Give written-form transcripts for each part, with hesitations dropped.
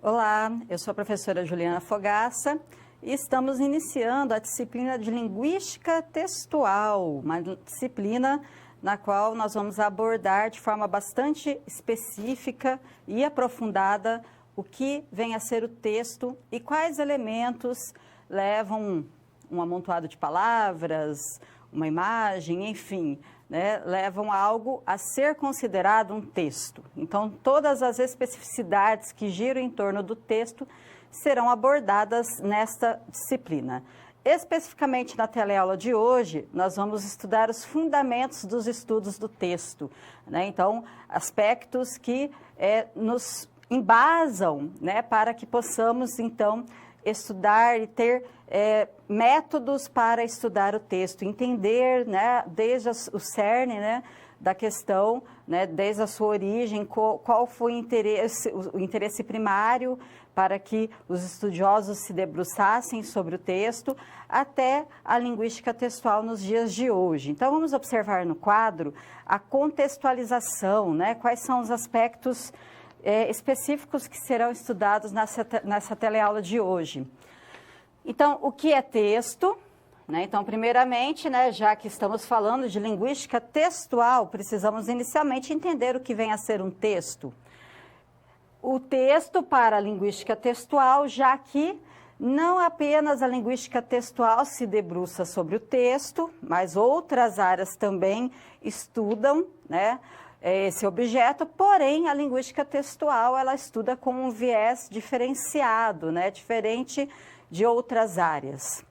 Olá, eu sou a professora Juliana Fogaça e estamos iniciando a disciplina de Linguística Textual, uma disciplina na qual nós vamos abordar de forma bastante específica e aprofundada o que vem a ser o texto e quais elementos levam um amontoado de palavras, uma imagem, enfim, né, levam algo a ser considerado um texto. Então, todas as especificidades que giram em torno do texto serão abordadas nesta disciplina. Especificamente na teleaula de hoje, nós vamos estudar os fundamentos dos estudos do texto, né? Então, aspectos que nos embasam, né, para que possamos, então, estudar e ter métodos para estudar o texto, entender, né, desde o cerne, né, da questão, né, desde a sua origem, qual foi o interesse primário para que os estudiosos se debruçassem sobre o texto, até a linguística textual nos dias de hoje. Então, vamos observar no quadro a contextualização, né, quais são os aspectos específicos que serão estudados nessa teleaula de hoje. Então, o que é texto? Né? Então, primeiramente, né, já que estamos falando de linguística textual, precisamos inicialmente entender o que vem a ser um texto. O texto para a linguística textual, já que não apenas a linguística textual se debruça sobre o texto, mas outras áreas também estudam, né, esse objeto, porém a linguística textual ela estuda com um viés diferenciado, né, diferente de outras áreas.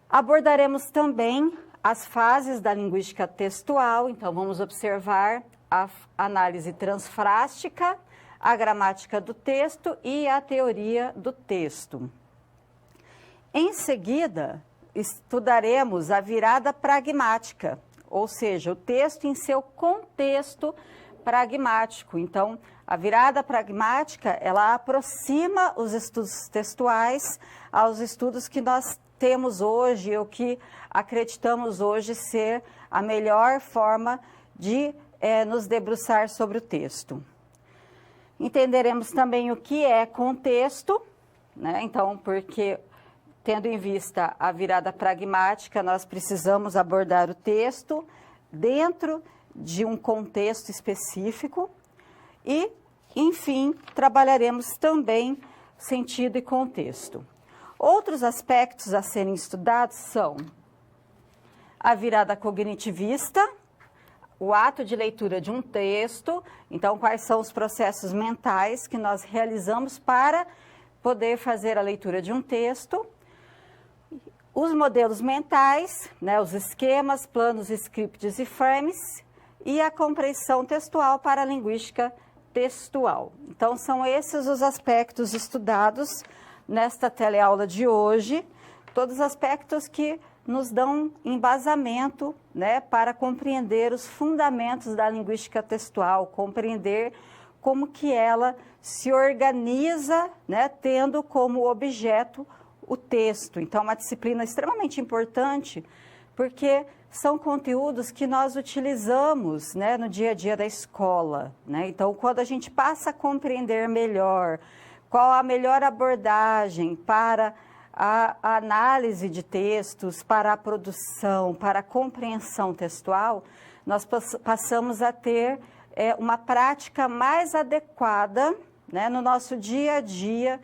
Abordaremos também as fases da linguística textual, então vamos observar a análise transfrástica, a gramática do texto e a teoria do texto. Em seguida, estudaremos a virada pragmática, ou seja, o texto em seu contexto pragmático. Então, a virada pragmática, ela aproxima os estudos textuais aos estudos que nós temos hoje, ou que acreditamos hoje ser a melhor forma de nos debruçar sobre o texto. Entenderemos também o que é contexto, né? Então, porque tendo em vista a virada pragmática, nós precisamos abordar o texto dentro de um contexto específico e, enfim, trabalharemos também sentido e contexto. Outros aspectos a serem estudados são a virada cognitivista, o ato de leitura de um texto, então quais são os processos mentais que nós realizamos para poder fazer a leitura de um texto, os modelos mentais, né, os esquemas, planos, scripts e frames, e a compreensão textual para a linguística textual. Então, são esses os aspectos estudados nesta teleaula de hoje, todos os aspectos que nos dão embasamento, né, para compreender os fundamentos da linguística textual, compreender como que ela se organiza, né, tendo como objeto o texto. Então, é uma disciplina extremamente importante, porque são conteúdos que nós utilizamos, né, no dia a dia da escola, né? Então, quando a gente passa a compreender melhor qual a melhor abordagem para a análise de textos, para a produção, para a compreensão textual, nós passamos a ter uma prática mais adequada, né, no nosso dia a dia,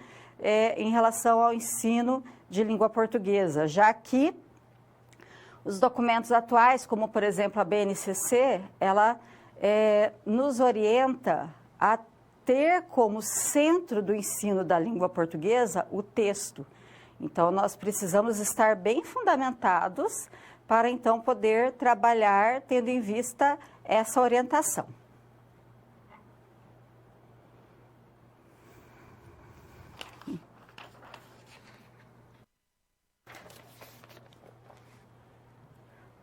em relação ao ensino de língua portuguesa, já que os documentos atuais, como por exemplo a BNCC, ela nos orienta a ter como centro do ensino da língua portuguesa o texto. Então, nós precisamos estar bem fundamentados para então poder trabalhar tendo em vista essa orientação.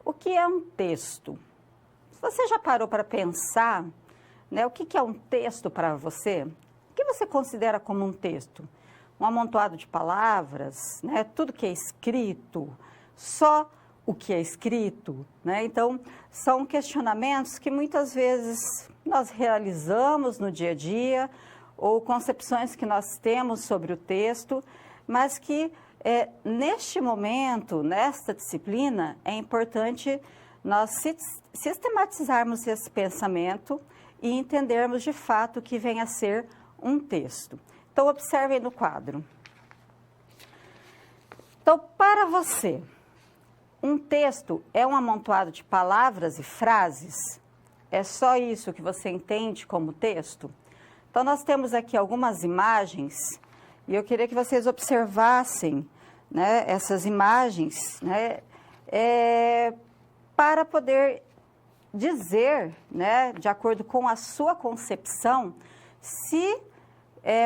O que é um texto? Você já parou para pensar, né, o que é um texto para você? O que você considera como um texto? Um amontoado de palavras, né, tudo que é escrito, só o que é escrito, né? Então, são questionamentos que muitas vezes nós realizamos no dia a dia ou concepções que nós temos sobre o texto, mas que neste momento, nesta disciplina, é importante nós sistematizarmos esse pensamento e entendermos de fato o que vem a ser um texto. Então, observem no quadro. Então, para você, um texto é um amontoado de palavras e frases? É só isso que você entende como texto? Então, nós temos aqui algumas imagens e eu queria que vocês observassem, né, essas imagens, né, para poder dizer, né, de acordo com a sua concepção, se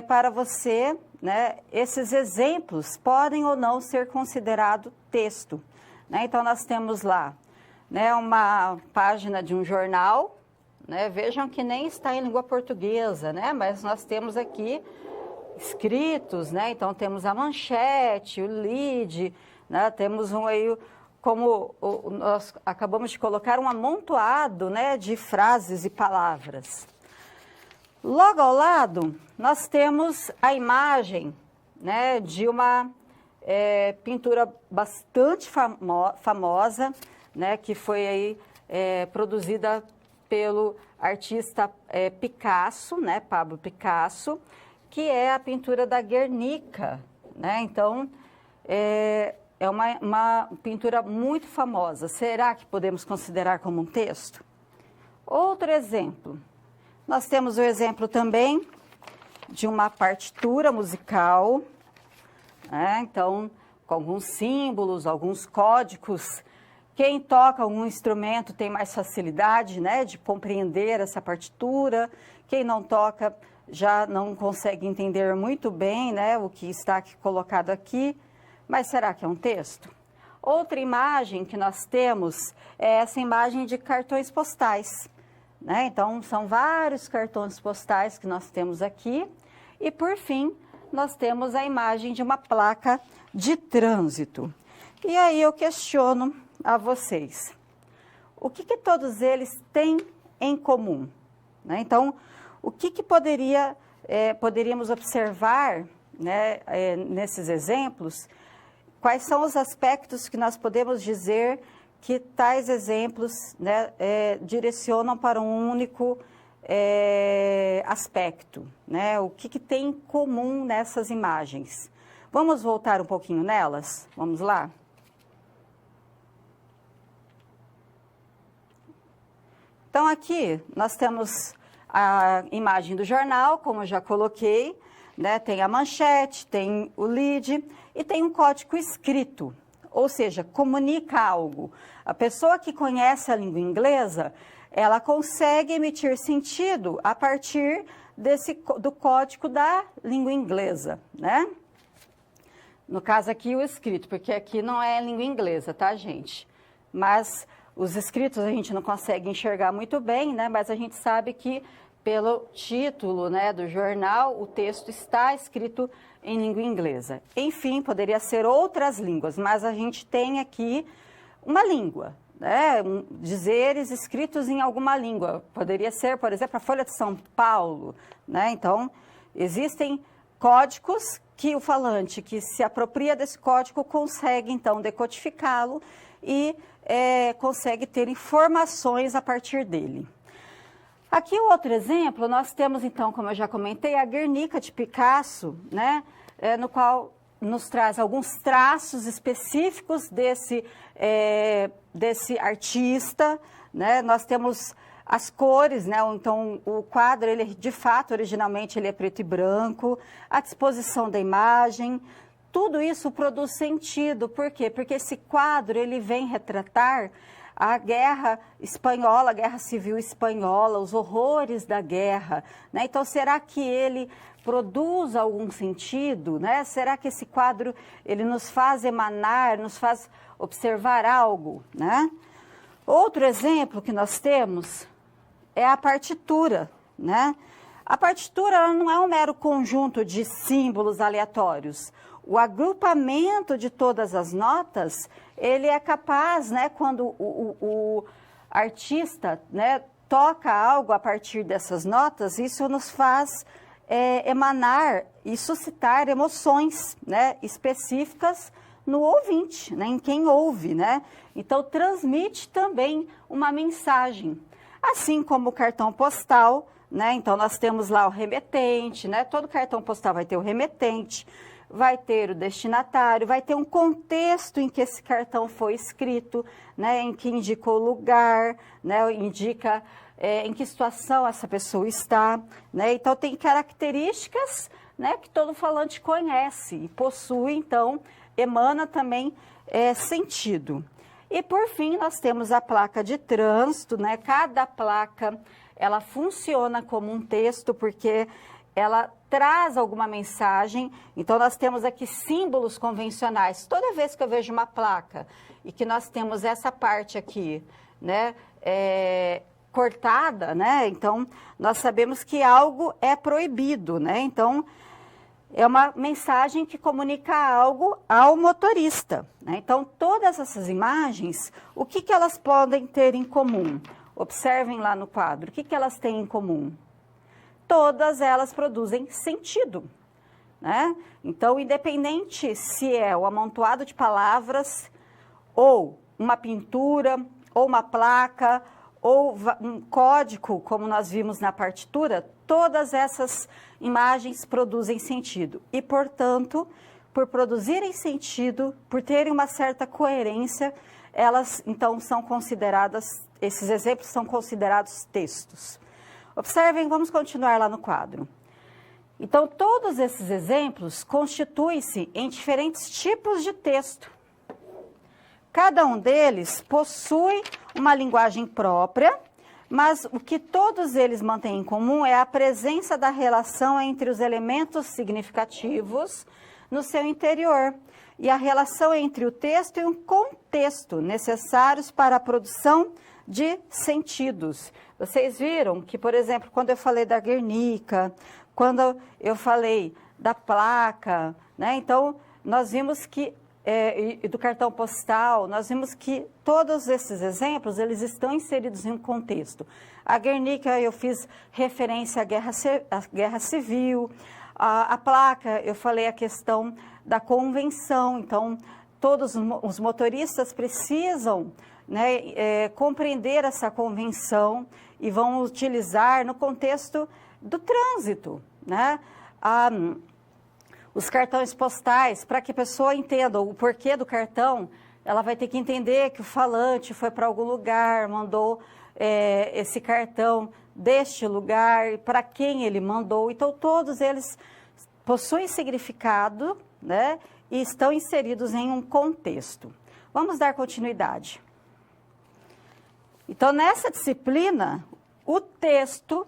para você, né, esses exemplos podem ou não ser considerados texto. Né? Então, nós temos lá, né, uma página de um jornal, né? Vejam que nem está em língua portuguesa, né? Mas nós temos aqui escritos, né? Então, temos a manchete, o lead, né? Temos nós acabamos de colocar um amontoado, né, de frases e palavras. Logo ao lado, nós temos a imagem, né, de uma pintura bastante famosa, né, que foi aí produzida pelo artista Picasso, né, Pablo Picasso, que é a pintura da Guernica, né? Então, é uma pintura muito famosa. Será que podemos considerar como um texto? Outro exemplo. Nós temos o exemplo também de uma partitura musical, né? Então, com alguns símbolos, alguns códigos. Quem toca algum instrumento tem mais facilidade, né, de compreender essa partitura. Quem não toca já não consegue entender muito bem, né, o que está aqui colocado aqui. Mas será que é um texto? Outra imagem que nós temos é essa imagem de cartões postais, né? Então, são vários cartões postais que nós temos aqui. E, por fim, nós temos a imagem de uma placa de trânsito. E aí eu questiono a vocês, o que todos eles têm em comum? Né? Então, o que poderíamos observar, né, nesses exemplos? Quais são os aspectos que nós podemos dizer que tais exemplos, né, direcionam para um único aspecto? Né? O que tem em comum nessas imagens? Vamos voltar um pouquinho nelas? Vamos lá? Então, aqui nós temos a imagem do jornal, como eu já coloquei, né? Tem a manchete, tem o lead e tem um código escrito, ou seja, comunica algo. A pessoa que conhece a língua inglesa, ela consegue emitir sentido a partir do código da língua inglesa, né? No caso aqui, o escrito, porque aqui não é língua inglesa, tá, gente? Mas os escritos a gente não consegue enxergar muito bem, né? Mas a gente sabe que pelo título, né, do jornal, o texto está escrito em língua inglesa. Enfim, poderia ser outras línguas, mas a gente tem aqui uma língua, né? Dizeres escritos em alguma língua. Poderia ser, por exemplo, a Folha de São Paulo, né? Então, existem códigos que o falante que se apropria desse código consegue, então, decodificá-lo e consegue ter informações a partir dele. Aqui o outro exemplo, nós temos então, como eu já comentei, a Guernica de Picasso, né, no qual nos traz alguns traços específicos desse artista, né? Nós temos as cores, né? Então o quadro, ele de fato, originalmente ele é preto e branco, a disposição da imagem. Tudo isso produz sentido, por quê? Porque esse quadro, ele vem retratar a guerra espanhola, a guerra civil espanhola, os horrores da guerra, né? Então, será que ele produz algum sentido, né? Será que esse quadro, ele nos faz emanar, nos faz observar algo, né? Outro exemplo que nós temos é a partitura, né? A partitura, ela não é um mero conjunto de símbolos aleatórios. O agrupamento de todas as notas, ele é capaz, né, quando o artista, né, toca algo a partir dessas notas, isso nos faz emanar e suscitar emoções, né, específicas no ouvinte, né, em quem ouve, né? Então, transmite também uma mensagem. Assim como o cartão postal, né? Então, nós temos lá o remetente, né? Todo cartão postal vai ter o remetente, vai ter o destinatário, vai ter um contexto em que esse cartão foi escrito, né? Em que indica o lugar, né? Indica em que situação essa pessoa está, né? Então, tem características, né, que todo falante conhece e possui, então, emana também sentido. E, por fim, nós temos a placa de trânsito, né? Cada placa, ela funciona como um texto, porque ela traz alguma mensagem. Então, nós temos aqui símbolos convencionais. Toda vez que eu vejo uma placa e que nós temos essa parte aqui, né, cortada, né? Então, nós sabemos que algo é proibido, né? Então, é uma mensagem que comunica algo ao motorista, né? Então, todas essas imagens, o que elas podem ter em comum? Observem lá no quadro, o que elas têm em comum? Todas elas produzem sentido, né? Então, independente se é o amontoado de palavras, ou uma pintura, ou uma placa, ou um código, como nós vimos na partitura, todas essas imagens produzem sentido. E, portanto, por produzirem sentido, por terem uma certa coerência, elas, então, são consideradas, esses exemplos são considerados textos. Observem, vamos continuar lá no quadro. Então, todos esses exemplos constituem-se em diferentes tipos de texto. Cada um deles possui uma linguagem própria, mas o que todos eles mantêm em comum é a presença da relação entre os elementos significativos no seu interior e a relação entre o texto e o contexto necessários para a produção de sentidos. Vocês viram que, por exemplo, quando eu falei da Guernica, quando eu falei da placa, né? Então, nós vimos que e do cartão postal, nós vimos que todos esses exemplos, eles estão inseridos em um contexto. A Guernica, eu fiz referência à guerra civil, a placa, eu falei a questão da convenção, então, todos os motoristas precisam, né, compreender essa convenção e vão utilizar no contexto do trânsito, né? Os cartões postais, para que a pessoa entenda o porquê do cartão, ela vai ter que entender que o falante foi para algum lugar, mandou esse cartão deste lugar, para quem ele mandou. Então, todos eles possuem significado, né, e estão inseridos em um contexto. Vamos dar continuidade. Então, nessa disciplina, o texto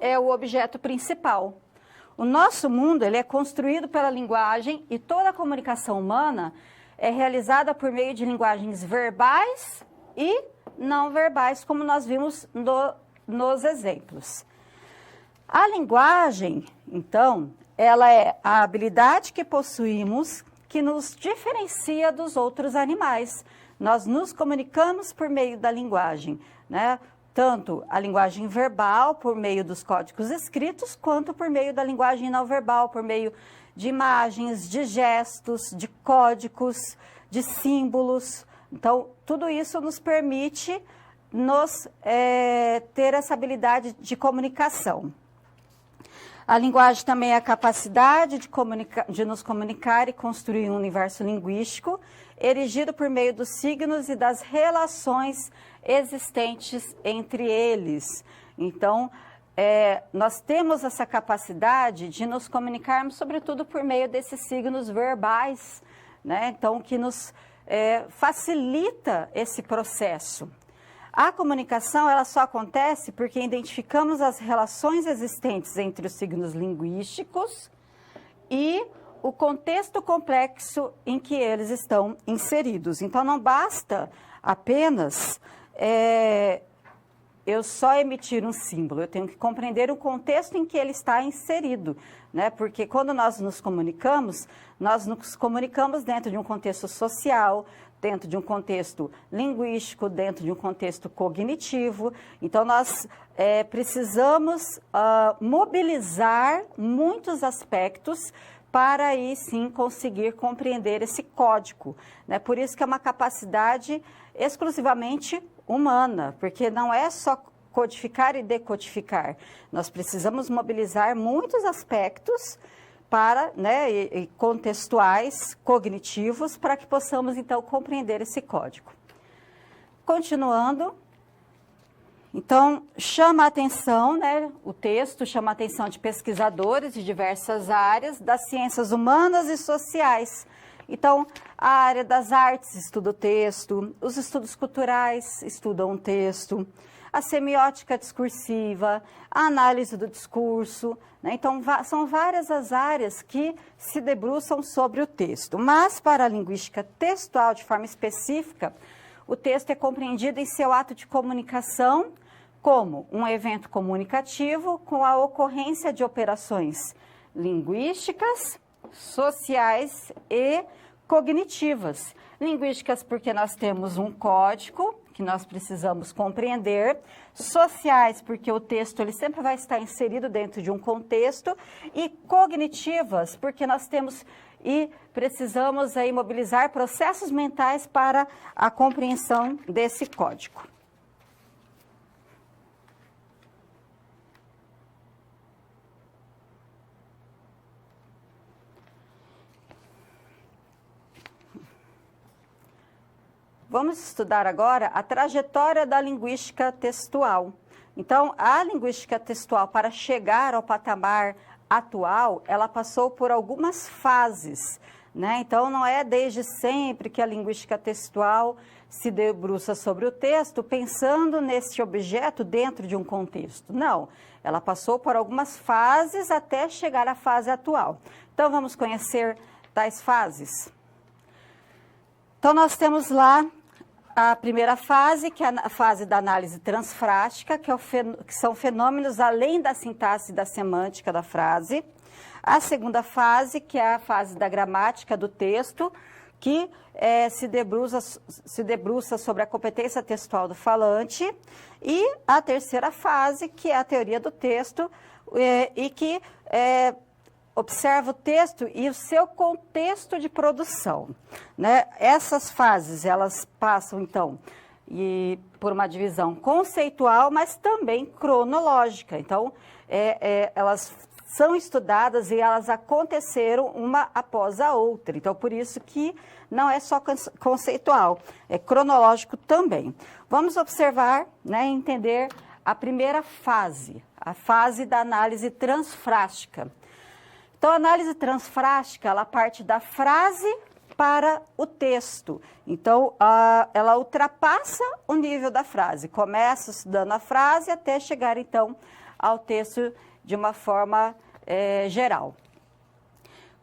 é o objeto principal. O nosso mundo, ele é construído pela linguagem e toda a comunicação humana é realizada por meio de linguagens verbais e não verbais, como nós vimos nos exemplos. A linguagem, então, ela é a habilidade que possuímos que nos diferencia dos outros animais. Nós nos comunicamos por meio da linguagem, né? Tanto a linguagem verbal, por meio dos códigos escritos, quanto por meio da linguagem não verbal, por meio de imagens, de gestos, de códigos, de símbolos. Então, tudo isso nos permite ter essa habilidade de comunicação. A linguagem também é a capacidade de nos comunicar e construir um universo linguístico, erigido por meio dos signos e das relações existentes entre eles. Então, nós temos essa capacidade de nos comunicarmos, sobretudo por meio desses signos verbais, né? Então, que nos facilita esse processo. A comunicação, ela só acontece porque identificamos as relações existentes entre os signos linguísticos e o contexto complexo em que eles estão inseridos. Então, não basta apenas eu só emitir um símbolo, eu tenho que compreender o contexto em que ele está inserido, né? Porque quando nós nos comunicamos dentro de um contexto social, dentro de um contexto linguístico, dentro de um contexto cognitivo. Então, nós precisamos mobilizar muitos aspectos para aí sim conseguir compreender esse código, né? Por isso que é uma capacidade exclusivamente humana, porque não é só codificar e decodificar. Nós precisamos mobilizar muitos aspectos para, né, e contextuais, cognitivos, para que possamos, então, compreender esse código. Continuando, então, chama a atenção, né, o texto chama a atenção de pesquisadores de diversas áreas, das ciências humanas e sociais. Então, a área das artes estuda o texto, os estudos culturais estudam o texto, a semiótica discursiva, a análise do discurso, né? Então, são várias as áreas que se debruçam sobre o texto. Mas, para a linguística textual, de forma específica, o texto é compreendido em seu ato de comunicação como um evento comunicativo com a ocorrência de operações linguísticas, sociais e cognitivas. Linguísticas porque nós temos um código que nós precisamos compreender, sociais porque o texto ele sempre vai estar inserido dentro de um contexto, e cognitivas porque nós temos e precisamos aí mobilizar processos mentais para a compreensão desse código. Vamos estudar agora a trajetória da linguística textual. Então, a linguística textual, para chegar ao patamar atual, ela passou por algumas fases, né? Então, não é desde sempre que a linguística textual se debruça sobre o texto pensando nesse objeto dentro de um contexto. Não, ela passou por algumas fases até chegar à fase atual. Então, vamos conhecer tais fases. Então, nós temos lá a primeira fase, que é a fase da análise transfrástica, que são fenômenos além da sintaxe e da semântica da frase. A segunda fase, que é a fase da gramática do texto, que se debruça sobre a competência textual do falante. E a terceira fase, que é a teoria do texto, e que observa o texto e o seu contexto de produção, né? Essas fases, elas passam, então, por uma divisão conceitual, mas também cronológica. Então, elas são estudadas e elas aconteceram uma após a outra. Então, por isso que não é só conceitual, é cronológico também. Vamos observar, né, entender a primeira fase, a fase da análise transfrástica. Então, a análise transfrástica, ela parte da frase para o texto. Então, ela ultrapassa o nível da frase. Começa estudando a frase até chegar, então, ao texto de uma forma geral.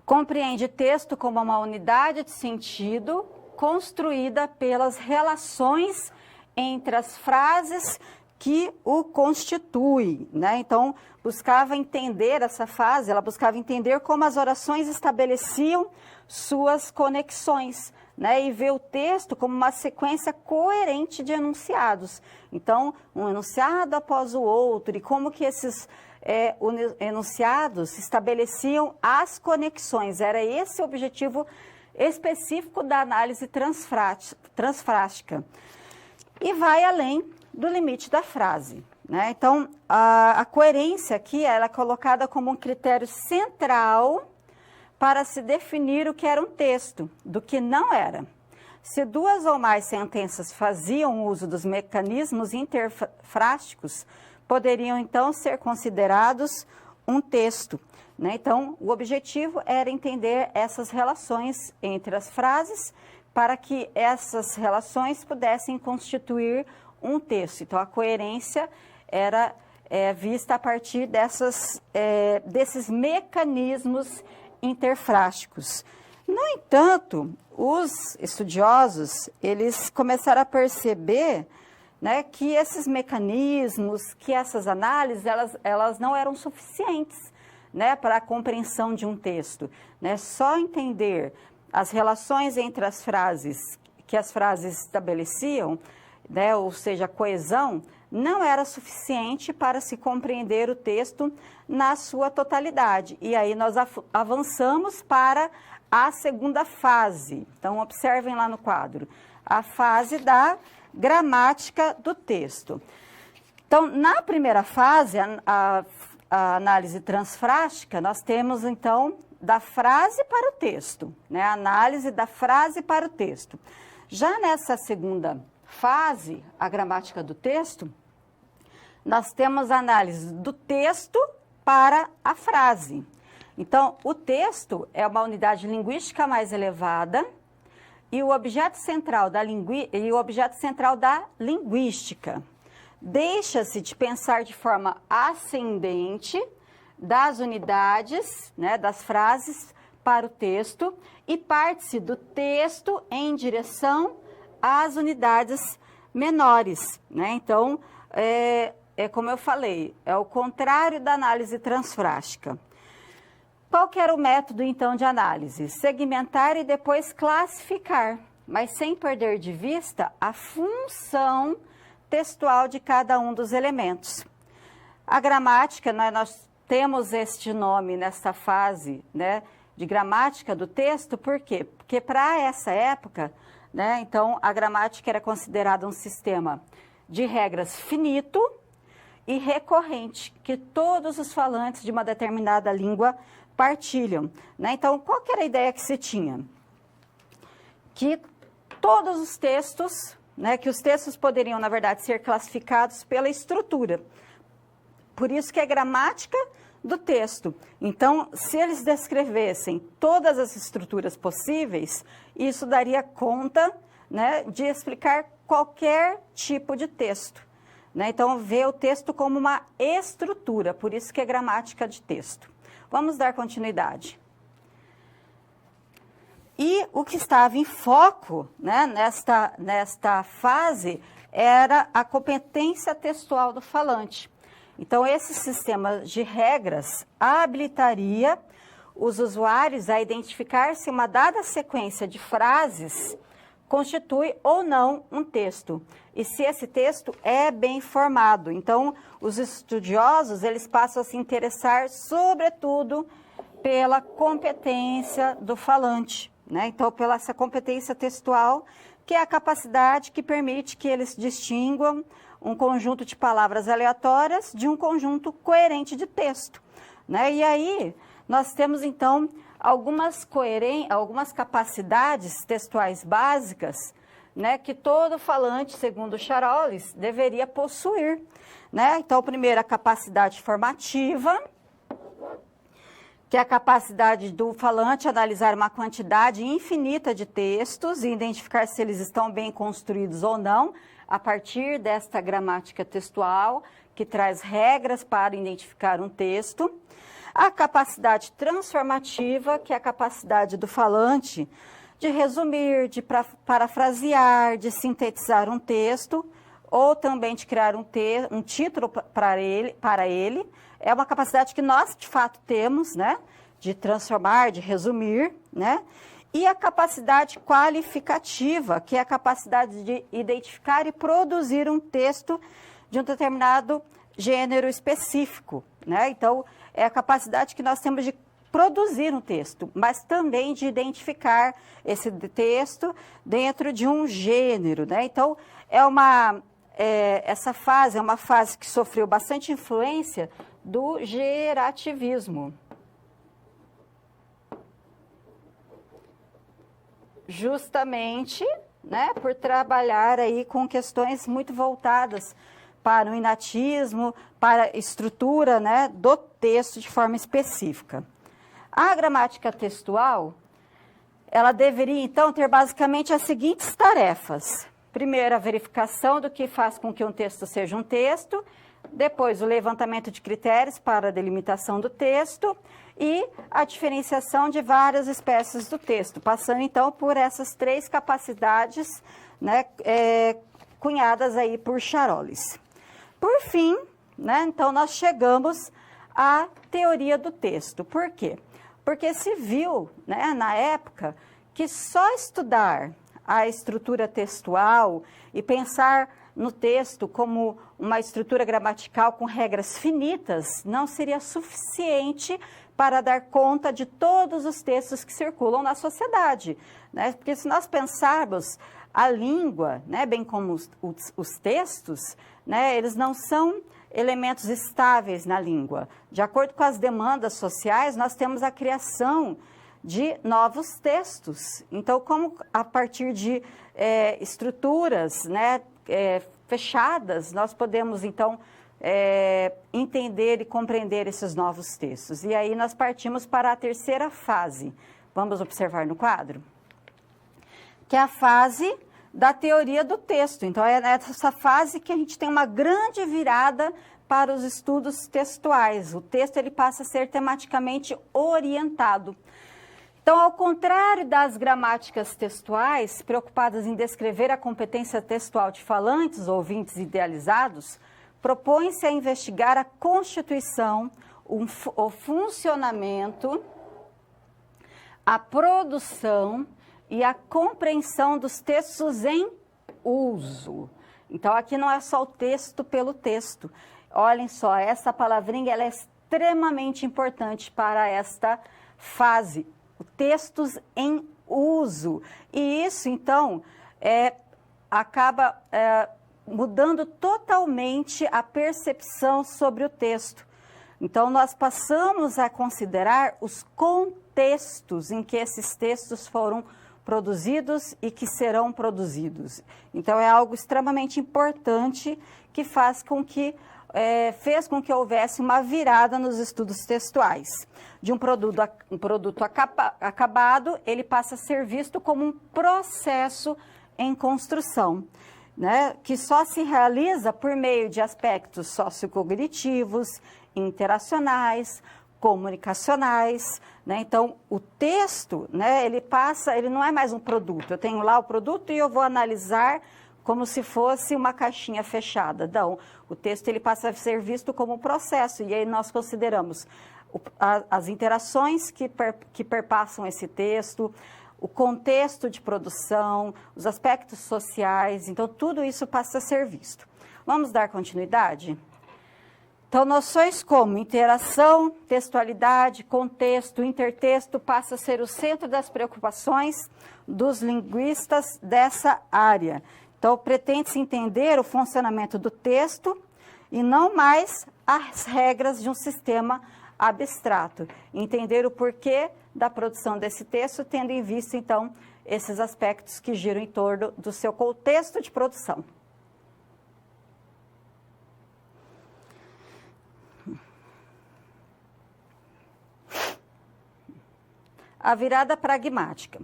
Compreende texto como uma unidade de sentido construída pelas relações entre as frases que o constituem, né? Então, buscava entender essa fase, ela buscava entender como as orações estabeleciam suas conexões, né? E ver o texto como uma sequência coerente de enunciados. Então, um enunciado após o outro, e como que esses enunciados estabeleciam as conexões. Era esse o objetivo específico da análise transfrástica. E vai além do limite da frase, né? Então, a coerência aqui ela é colocada como um critério central para se definir o que era um texto, do que não era. Se duas ou mais sentenças faziam uso dos mecanismos interfrásticos, poderiam, então, ser considerados um texto, né? Então, o objetivo era entender essas relações entre as frases para que essas relações pudessem constituir um texto. Então, a coerência era vista a partir desses mecanismos interfrásticos. No entanto, os estudiosos, eles começaram a perceber, né, que esses mecanismos, que essas análises, elas não eram suficientes, né, para a compreensão de um texto, né? Só entender as relações entre as frases que as frases estabeleciam, né, ou seja, a coesão, não era suficiente para se compreender o texto na sua totalidade. E aí nós avançamos para a segunda fase. Então, observem lá no quadro, a fase da gramática do texto. Então, na primeira fase, a análise transfrástica, nós temos, então, da frase para o texto, né? A análise da frase para o texto. Já nessa segunda fase, a gramática do texto, nós temos a análise do texto para a frase. Então, o texto é uma unidade linguística mais elevada e o objeto central da linguística. Deixa-se de pensar de forma ascendente das unidades, né, das frases para o texto e parte-se do texto em direção às unidades menores, né? Então, como eu falei, é o contrário da análise transfrástica. Qual que era o método, então, de análise? Segmentar e depois classificar, mas sem perder de vista a função textual de cada um dos elementos. A gramática, nós temos este nome nessa fase, né, de gramática do texto, por quê? Porque para essa época, né, então, a gramática era considerada um sistema de regras finito e recorrente, que todos os falantes de uma determinada língua partilham, né? Então, qual que era a ideia que se tinha? Que todos os textos, né, que os textos poderiam, na verdade, ser classificados pela estrutura. Por isso que é gramática do texto. Então, se eles descrevessem todas as estruturas possíveis, isso daria conta, né, de explicar qualquer tipo de texto, né? Então, vê o texto como uma estrutura, por isso que é gramática de texto. Vamos dar continuidade. E o que estava em foco, né, nesta fase era a competência textual do falante. Então, esse sistema de regras habilitaria os usuários a identificar se uma dada sequência de frases constitui ou não um texto, e se esse texto é bem formado. Então, os estudiosos, eles passam a se interessar, sobretudo, pela competência do falante, né? Então, pela essa competência textual, que é a capacidade que permite que eles distinguam um conjunto de palavras aleatórias de um conjunto coerente de texto, né? E aí, nós temos, então, algumas capacidades textuais básicas, né, que todo falante, segundo Charolles, deveria possuir, né? Então, primeiro, a capacidade formativa, que é a capacidade do falante analisar uma quantidade infinita de textos e identificar se eles estão bem construídos ou não, a partir desta gramática textual, que traz regras para identificar um texto. A capacidade transformativa, que é a capacidade do falante de resumir, de parafrasear, de sintetizar um texto, ou também de criar um título para ele. É uma capacidade que nós, de fato, temos, né? De transformar, de resumir, né? E a capacidade qualificativa, que é a capacidade de identificar e produzir um texto de um determinado gênero específico, né? Então, é a capacidade que nós temos de produzir um texto, mas também de identificar esse texto dentro de um gênero, né? Então, essa fase é uma fase que sofreu bastante influência do gerativismo. Justamente, né, por trabalhar aí com questões muito voltadas para o inatismo, para a estrutura, né, do texto de forma específica. A gramática textual, ela deveria, então, ter basicamente as seguintes tarefas. Primeiro, a verificação do que faz com que um texto seja um texto. Depois, o levantamento de critérios para a delimitação do texto. E a diferenciação de várias espécies do texto, passando, então, por essas três capacidades, né, cunhadas aí por Charolles. Por fim, né, então, nós chegamos à teoria do texto. Por quê? Porque se viu, né, na época, que só estudar a estrutura textual e pensar no texto como uma estrutura gramatical com regras finitas não seria suficiente para dar conta de todos os textos que circulam na sociedade, né? Porque se nós pensarmos a língua, né, bem como os textos, né, eles não são elementos estáveis na língua. De acordo com as demandas sociais, nós temos a criação de novos textos. Então, como a partir de estruturas, né, fechadas, nós podemos, então, entender e compreender esses novos textos. E aí nós partimos para a terceira fase. Vamos observar no quadro? Que é a fase da teoria do texto. Então, é nessa fase que a gente tem uma grande virada para os estudos textuais. O texto ele passa a ser tematicamente orientado. Então, ao contrário das gramáticas textuais, preocupadas em descrever a competência textual de falantes ou ouvintes idealizados, propõe-se a investigar a constituição, o funcionamento, a produção e a compreensão dos textos em uso. Então, aqui não é só o texto pelo texto. Olhem só, essa palavrinha ela é extremamente importante para esta fase. Textos em uso. E isso, então, acaba mudando totalmente a percepção sobre o texto. Então, nós passamos a considerar os contextos em que esses textos foram produzidos e que serão produzidos. Então, é algo extremamente importante que fez com que houvesse uma virada nos estudos textuais. De um produto acabado, ele passa a ser visto como um processo em construção, né, que só se realiza por meio de aspectos sociocognitivos, interacionais, comunicacionais, né? Então, o texto, né, ele não é mais um produto. Eu tenho lá o produto e eu vou analisar como se fosse uma caixinha fechada. Não, o texto ele passa a ser visto como um processo, e aí nós consideramos as interações que perpassam esse texto, o contexto de produção, os aspectos sociais, então tudo isso passa a ser visto. Vamos dar continuidade? Então, noções como interação, textualidade, contexto, intertexto passa a ser o centro das preocupações dos linguistas dessa área. Então, pretende-se entender o funcionamento do texto e não mais as regras de um sistema abstrato. Entender o porquê da produção desse texto, tendo em vista, então, esses aspectos que giram em torno do seu contexto de produção. A virada pragmática.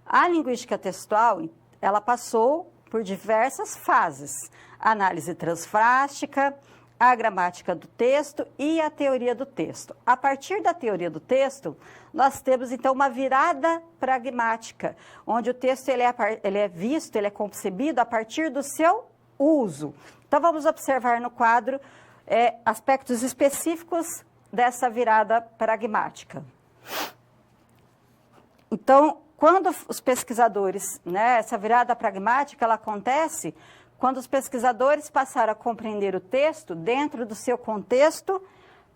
A linguística textual, ela passou por diversas fases. A análise transfrástica, a gramática do texto e a teoria do texto. A partir da teoria do texto, nós temos, então, uma virada pragmática, onde o texto ele é visto, ele é concebido a partir do seu uso. Então, vamos observar no quadro aspectos específicos dessa virada pragmática. Então, quando os pesquisadores, né, essa virada pragmática, ela acontece quando os pesquisadores passaram a compreender o texto dentro do seu contexto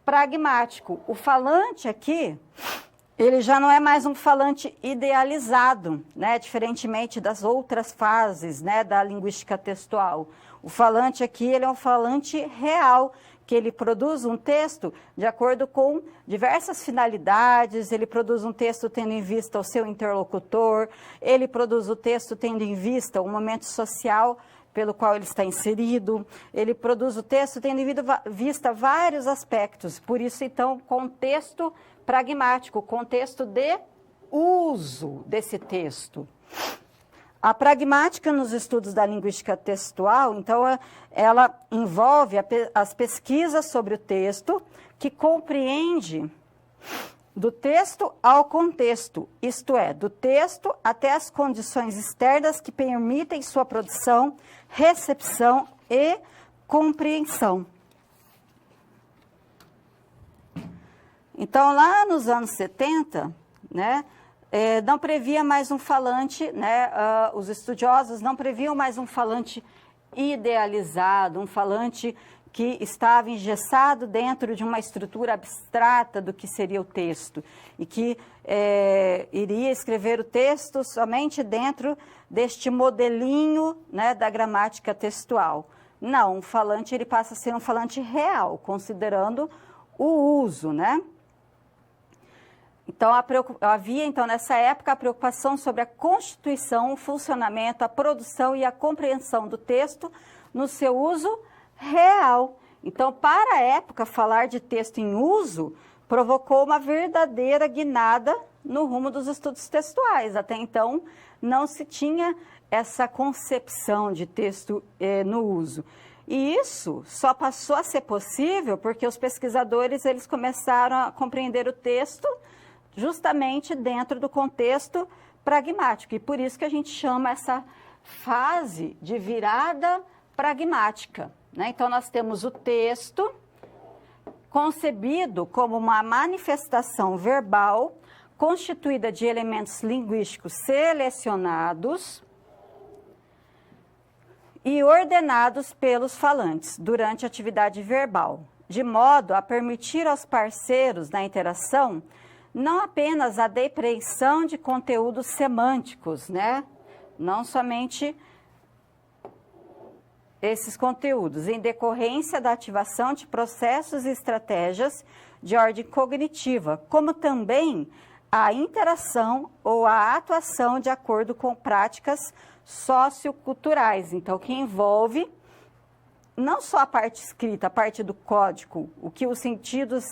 pragmático. O falante aqui, ele já não é mais um falante idealizado, né, diferentemente das outras fases, né, da linguística textual. O falante aqui, ele é um falante real, que ele produz um texto de acordo com diversas finalidades, ele produz um texto tendo em vista o seu interlocutor, ele produz o texto tendo em vista o momento social pelo qual ele está inserido, ele produz o texto tendo em vista vários aspectos, por isso, então, contexto pragmático, contexto de uso desse texto. A pragmática nos estudos da linguística textual, então, ela envolve as pesquisas sobre o texto, que compreende do texto ao contexto, isto é, do texto até as condições externas que permitem sua produção, recepção e compreensão. Então, lá nos anos 70, né, não previa mais um falante, né? Os estudiosos não previam mais um falante idealizado, um falante que estava engessado dentro de uma estrutura abstrata do que seria o texto e que iria escrever o texto somente dentro deste modelinho, né, da gramática textual. Não, um falante ele passa a ser um falante real, considerando o uso, né? Então, havia, então, nessa época, a preocupação sobre a constituição, o funcionamento, a produção e a compreensão do texto no seu uso real. Então, para a época, falar de texto em uso provocou uma verdadeira guinada no rumo dos estudos textuais. Até então, não se tinha essa concepção de texto no uso. E isso só passou a ser possível porque os pesquisadores eles começaram a compreender o texto justamente dentro do contexto pragmático. E por isso que a gente chama essa fase de virada pragmática, né? Então, nós temos o texto concebido como uma manifestação verbal constituída de elementos linguísticos selecionados e ordenados pelos falantes durante a atividade verbal, de modo a permitir aos parceiros da interação não apenas a depreensão de conteúdos semânticos, né? Não somente esses conteúdos, em decorrência da ativação de processos e estratégias de ordem cognitiva, como também a interação ou a atuação de acordo com práticas socioculturais. Então, que envolve não só a parte escrita, a parte do código, os sentidos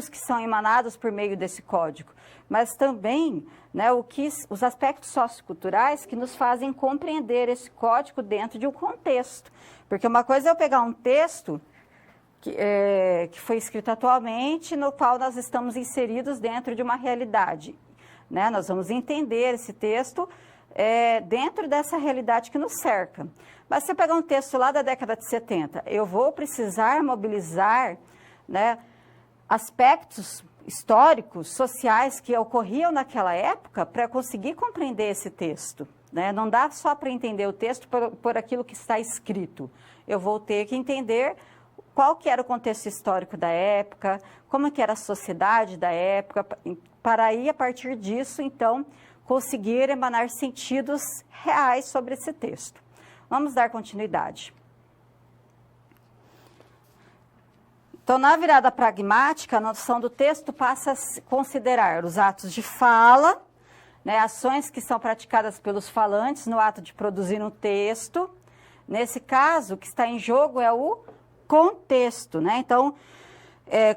que são emanados por meio desse código, mas também, né, os aspectos socioculturais que nos fazem compreender esse código dentro de um contexto. Porque uma coisa é eu pegar um texto que foi escrito atualmente, no qual nós estamos inseridos dentro de uma realidade, né? Nós vamos entender esse texto dentro dessa realidade que nos cerca. Mas se eu pegar um texto lá da década de 70, eu vou precisar mobilizar, né, aspectos históricos, sociais que ocorriam naquela época para conseguir compreender esse texto, né? Não dá só para entender o texto por aquilo que está escrito. Eu vou ter que entender qual que era o contexto histórico da época, como que era a sociedade da época, para aí, a partir disso, então, conseguir emanar sentidos reais sobre esse texto. Vamos dar continuidade. Então, na virada pragmática, a noção do texto passa a considerar os atos de fala, né, ações que são praticadas pelos falantes no ato de produzir um texto. Nesse caso, o que está em jogo é o contexto, né? Então,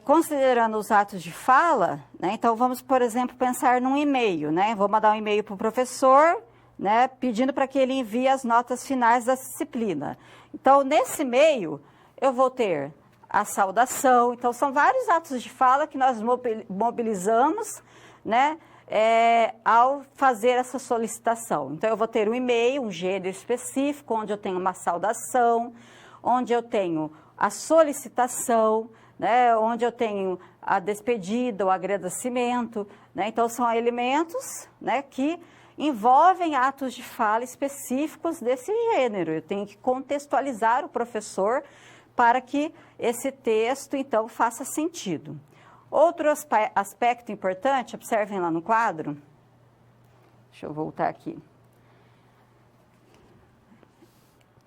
considerando os atos de fala, né, então vamos, por exemplo, pensar num e-mail, né? Vou mandar um e-mail para o professor, né, pedindo para que ele envie as notas finais da disciplina. Então, nesse e-mail, eu vou ter a saudação. Então, são vários atos de fala que nós mobilizamos, né, ao fazer essa solicitação. Então, eu vou ter um e-mail, um gênero específico, onde eu tenho uma saudação, onde eu tenho a solicitação, né, onde eu tenho a despedida, o agradecimento, né? Então, são elementos, né, que envolvem atos de fala específicos desse gênero. Eu tenho que contextualizar o professor para que esse texto, então, faça sentido. Outro aspecto importante, observem lá no quadro, deixa eu voltar aqui,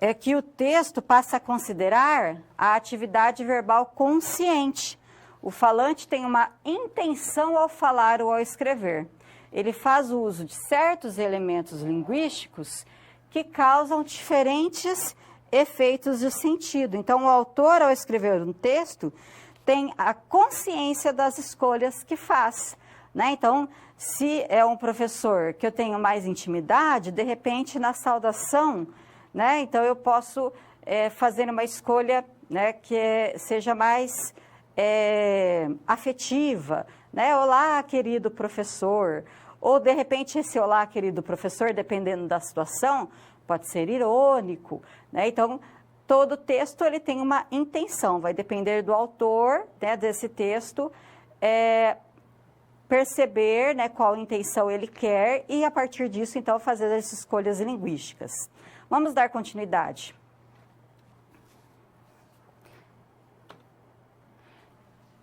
é que o texto passa a considerar a atividade verbal consciente. O falante tem uma intenção ao falar ou ao escrever. Ele faz uso de certos elementos linguísticos que causam diferentes efeitos de sentido. Então, o autor, ao escrever um texto, tem a consciência das escolhas que faz, né? Então, se é um professor que eu tenho mais intimidade, de repente, na saudação, né? Então, eu posso fazer uma escolha, né, que seja mais afetiva, né? Olá, querido professor. Ou, de repente, esse olá, querido professor, dependendo da situação, pode ser irônico, né? Então, todo texto ele tem uma intenção, vai depender do autor, né, desse texto, perceber, né, qual intenção ele quer e, a partir disso, então, fazer as escolhas linguísticas. Vamos dar continuidade.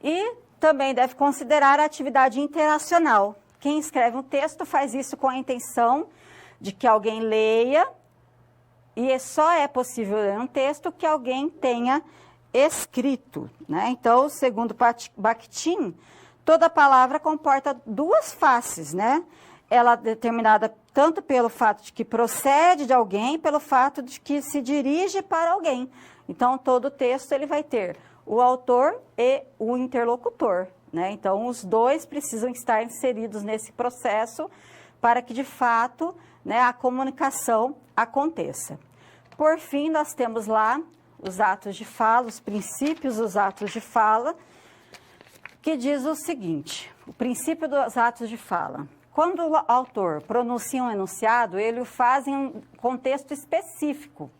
E também deve considerar a atividade interacional. Quem escreve um texto faz isso com a intenção de que alguém leia, e só é possível ler um texto que alguém tenha escrito, né? Então, segundo Bakhtin, toda palavra comporta duas faces, né? Ela é determinada tanto pelo fato de que procede de alguém, pelo fato de que se dirige para alguém. Então, todo texto ele vai ter o autor e o interlocutor, né? Então, os dois precisam estar inseridos nesse processo para que, de fato, né, a comunicação aconteça. Por fim, nós temos lá os atos de fala, os princípios dos atos de fala, que diz o seguinte: o princípio dos atos de fala. Quando o autor pronuncia um enunciado, ele o faz em um contexto específico,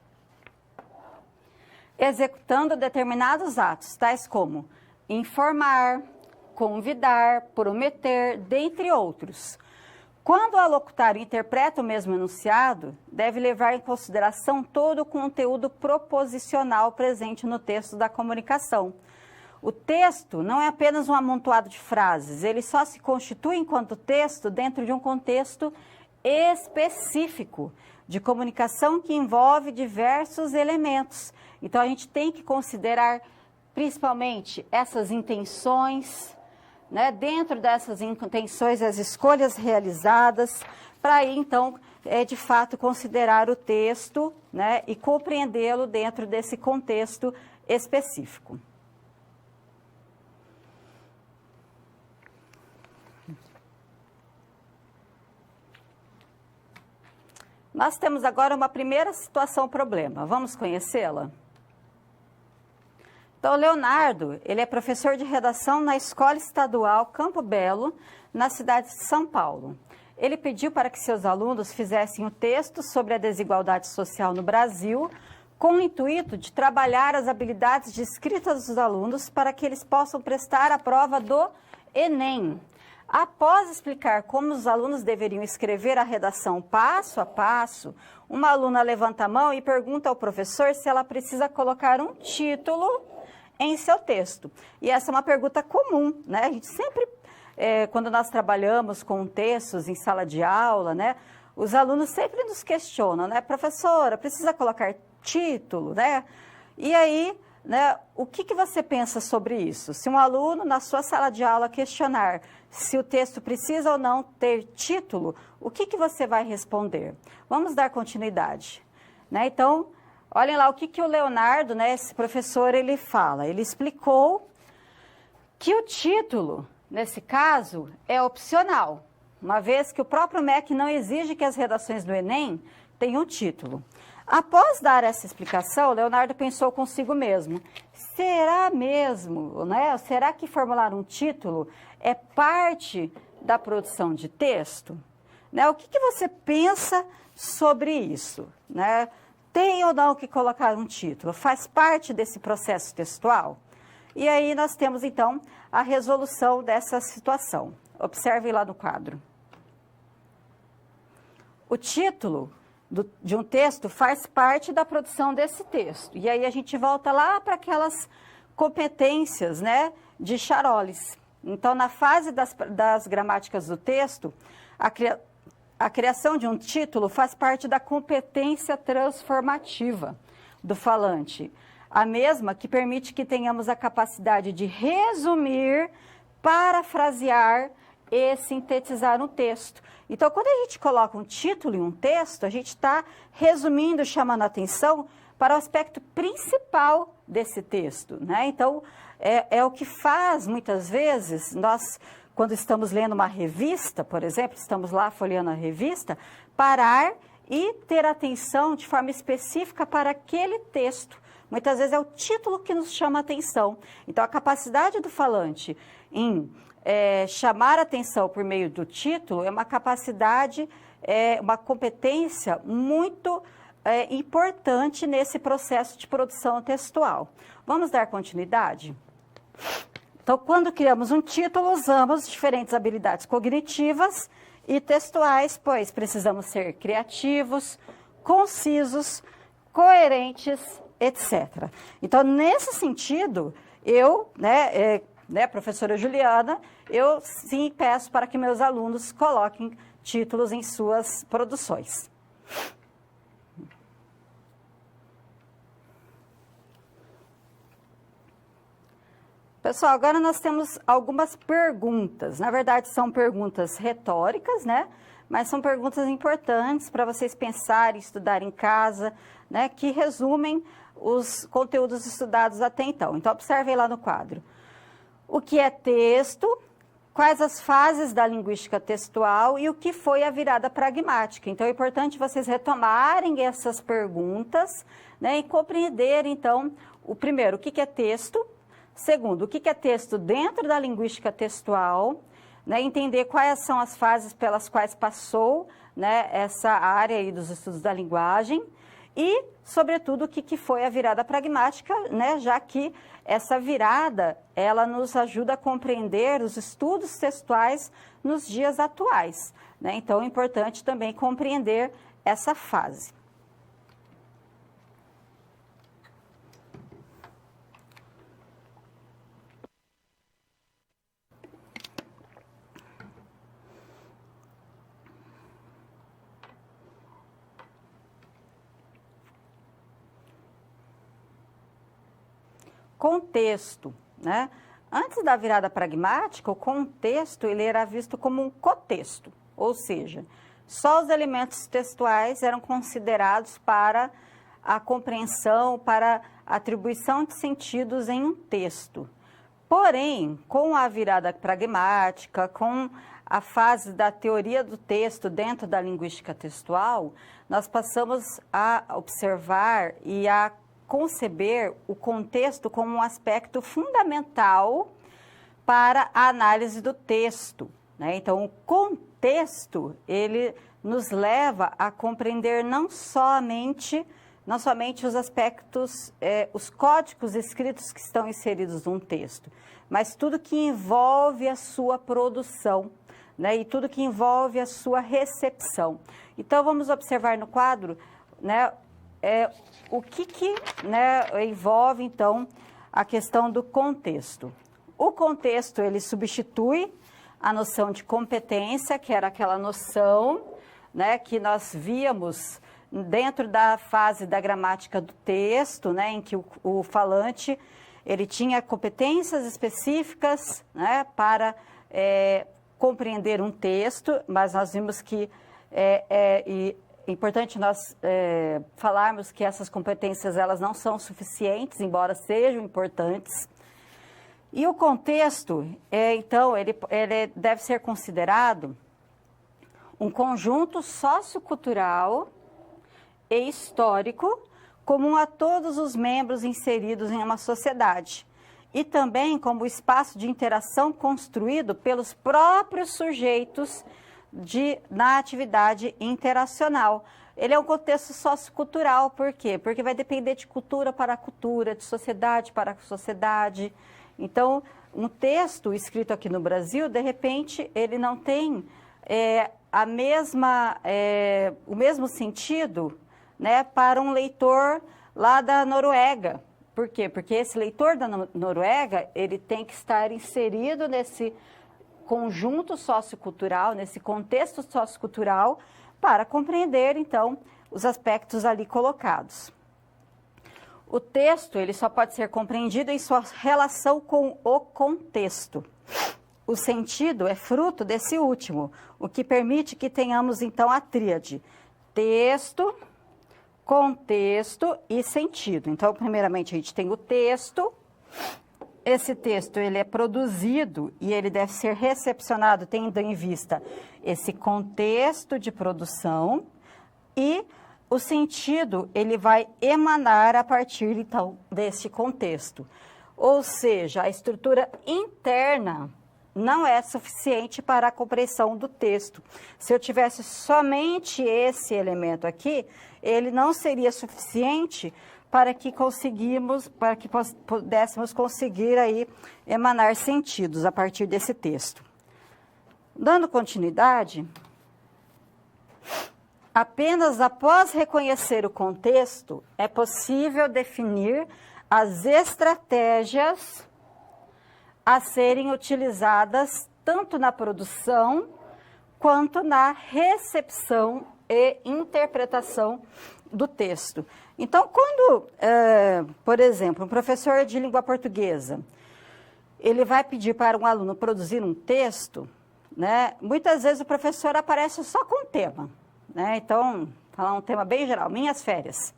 executando determinados atos, tais como informar, convidar, prometer, dentre outros. Quando o alocutário interpreta o mesmo enunciado, deve levar em consideração todo o conteúdo proposicional presente no texto da comunicação. O texto não é apenas um amontoado de frases, ele só se constitui enquanto texto dentro de um contexto específico de comunicação que envolve diversos elementos. Então, a gente tem que considerar principalmente essas intenções, né? Dentro dessas intenções, as escolhas realizadas, para aí, então, de fato, considerar o texto, né? E compreendê-lo dentro desse contexto específico. Nós temos agora uma primeira situação-problema. Vamos conhecê-la? Então, o Leonardo, ele é professor de redação na Escola Estadual Campo Belo, na cidade de São Paulo. Ele pediu para que seus alunos fizessem um texto sobre a desigualdade social no Brasil, com o intuito de trabalhar as habilidades de escrita dos alunos para que eles possam prestar a prova do Enem. Após explicar como os alunos deveriam escrever a redação passo a passo, uma aluna levanta a mão e pergunta ao professor se ela precisa colocar um título em seu texto. E essa é uma pergunta comum, né? A gente sempre, quando nós trabalhamos com textos em sala de aula, né? Os alunos sempre nos questionam, né? Professora, precisa colocar título, né? E aí, né, o que você pensa sobre isso? Se um aluno na sua sala de aula questionar se o texto precisa ou não ter título, o que você vai responder? Vamos dar continuidade, né? Então, olhem lá o que o Leonardo, né, esse professor, ele fala. Ele explicou que o título, nesse caso, é opcional, uma vez que o próprio MEC não exige que as redações do Enem tenham título. Após dar essa explicação, Leonardo pensou consigo mesmo: será mesmo, né? Será que formular um título é parte da produção de texto? Né? O que você pensa sobre isso? Né? Tem ou não que colocar um título? Faz parte desse processo textual? E aí nós temos, então, a resolução dessa situação. Observe lá no quadro. O título de um texto faz parte da produção desse texto. E aí a gente volta lá para aquelas competências, né, de Charolles. Então, na fase das gramáticas do texto, a criação de um título faz parte da competência transformativa do falante. A mesma que permite que tenhamos a capacidade de resumir, parafrasear e sintetizar um texto. Então, quando a gente coloca um título em um texto, a gente está resumindo, chamando a atenção para o aspecto principal desse texto, né? Então, é o que faz, muitas vezes, nós, quando estamos lendo uma revista, por exemplo, estamos lá folheando a revista, parar e ter atenção de forma específica para aquele texto. Muitas vezes é o título que nos chama a atenção. Então, a capacidade do falante em chamar a atenção por meio do título é uma capacidade, uma competência muito importante nesse processo de produção textual. Vamos dar continuidade? Então, quando criamos um título, usamos diferentes habilidades cognitivas e textuais, pois precisamos ser criativos, concisos, coerentes, etc. Então, nesse sentido, eu, professora Juliana, eu sim peço para que meus alunos coloquem títulos em suas produções. Pessoal, agora nós temos algumas perguntas. Na verdade, são perguntas retóricas, né? Mas são perguntas importantes para vocês pensarem, estudar em casa, né? Que resumem os conteúdos estudados até então. Então, observem lá no quadro. O que é texto? Quais as fases da linguística textual e o que foi a virada pragmática? Então, é importante vocês retomarem essas perguntas, né? E compreenderem, então, o primeiro, o que é texto? Segundo, o que é texto dentro da linguística textual, né, entender quais são as fases pelas quais passou, né, essa área aí dos estudos da linguagem e, sobretudo, o que foi a virada pragmática, né, já que essa virada, ela nos ajuda a compreender os estudos textuais nos dias atuais, né? Então, é importante também compreender essa fase. Contexto, né? Antes da virada pragmática, o contexto ele era visto como um cotexto, ou seja, só os elementos textuais eram considerados para a compreensão, para a atribuição de sentidos em um texto. Porém, com a virada pragmática, com a fase da teoria do texto dentro da linguística textual, nós passamos a observar e a conceber o contexto como um aspecto fundamental para a análise do texto, né? Então, o contexto, ele nos leva a compreender não somente os aspectos, os códigos escritos que estão inseridos num texto, mas tudo que envolve a sua produção, né? E tudo que envolve a sua recepção. Então, vamos observar no quadro, né? O que envolve, então, a questão do contexto. O contexto, ele substitui a noção de competência, que era aquela noção, né, que nós víamos dentro da fase da gramática do texto, né, em que o falante, ele tinha competências específicas, né, para compreender um texto, mas nós vimos que é importante nós falarmos que essas competências elas não são suficientes, embora sejam importantes. E o contexto, então, ele deve ser considerado um conjunto sociocultural e histórico comum a todos os membros inseridos em uma sociedade e também como espaço de interação construído pelos próprios sujeitos na atividade interacional. Ele é um contexto sociocultural, por quê? Porque vai depender de cultura para cultura, de sociedade para sociedade. Então, um texto escrito aqui no Brasil, de repente, ele não tem o mesmo sentido, né, para um leitor lá da Noruega. Por quê? Porque esse leitor da Noruega, ele tem que estar inserido nesse conjunto sociocultural, nesse contexto sociocultural, para compreender, então, os aspectos ali colocados. O texto, ele só pode ser compreendido em sua relação com o contexto. O sentido é fruto desse último, o que permite que tenhamos, então, a tríade: texto, contexto e sentido. Então, primeiramente, a gente tem o texto. Esse texto, ele é produzido e ele deve ser recepcionado tendo em vista esse contexto de produção e o sentido, ele vai emanar a partir, então, desse contexto. Ou seja, a estrutura interna não é suficiente para a compreensão do texto. Se eu tivesse somente esse elemento aqui, ele não seria suficiente para que pudéssemos conseguir aí emanar sentidos a partir desse texto. Dando continuidade, apenas após reconhecer o contexto é possível definir as estratégias a serem utilizadas tanto na produção quanto na recepção e interpretação do texto. Então, quando, por exemplo, um professor de língua portuguesa, ele vai pedir para um aluno produzir um texto, né, muitas vezes o professor aparece só com um tema, né? Então, falar um tema bem geral, minhas férias,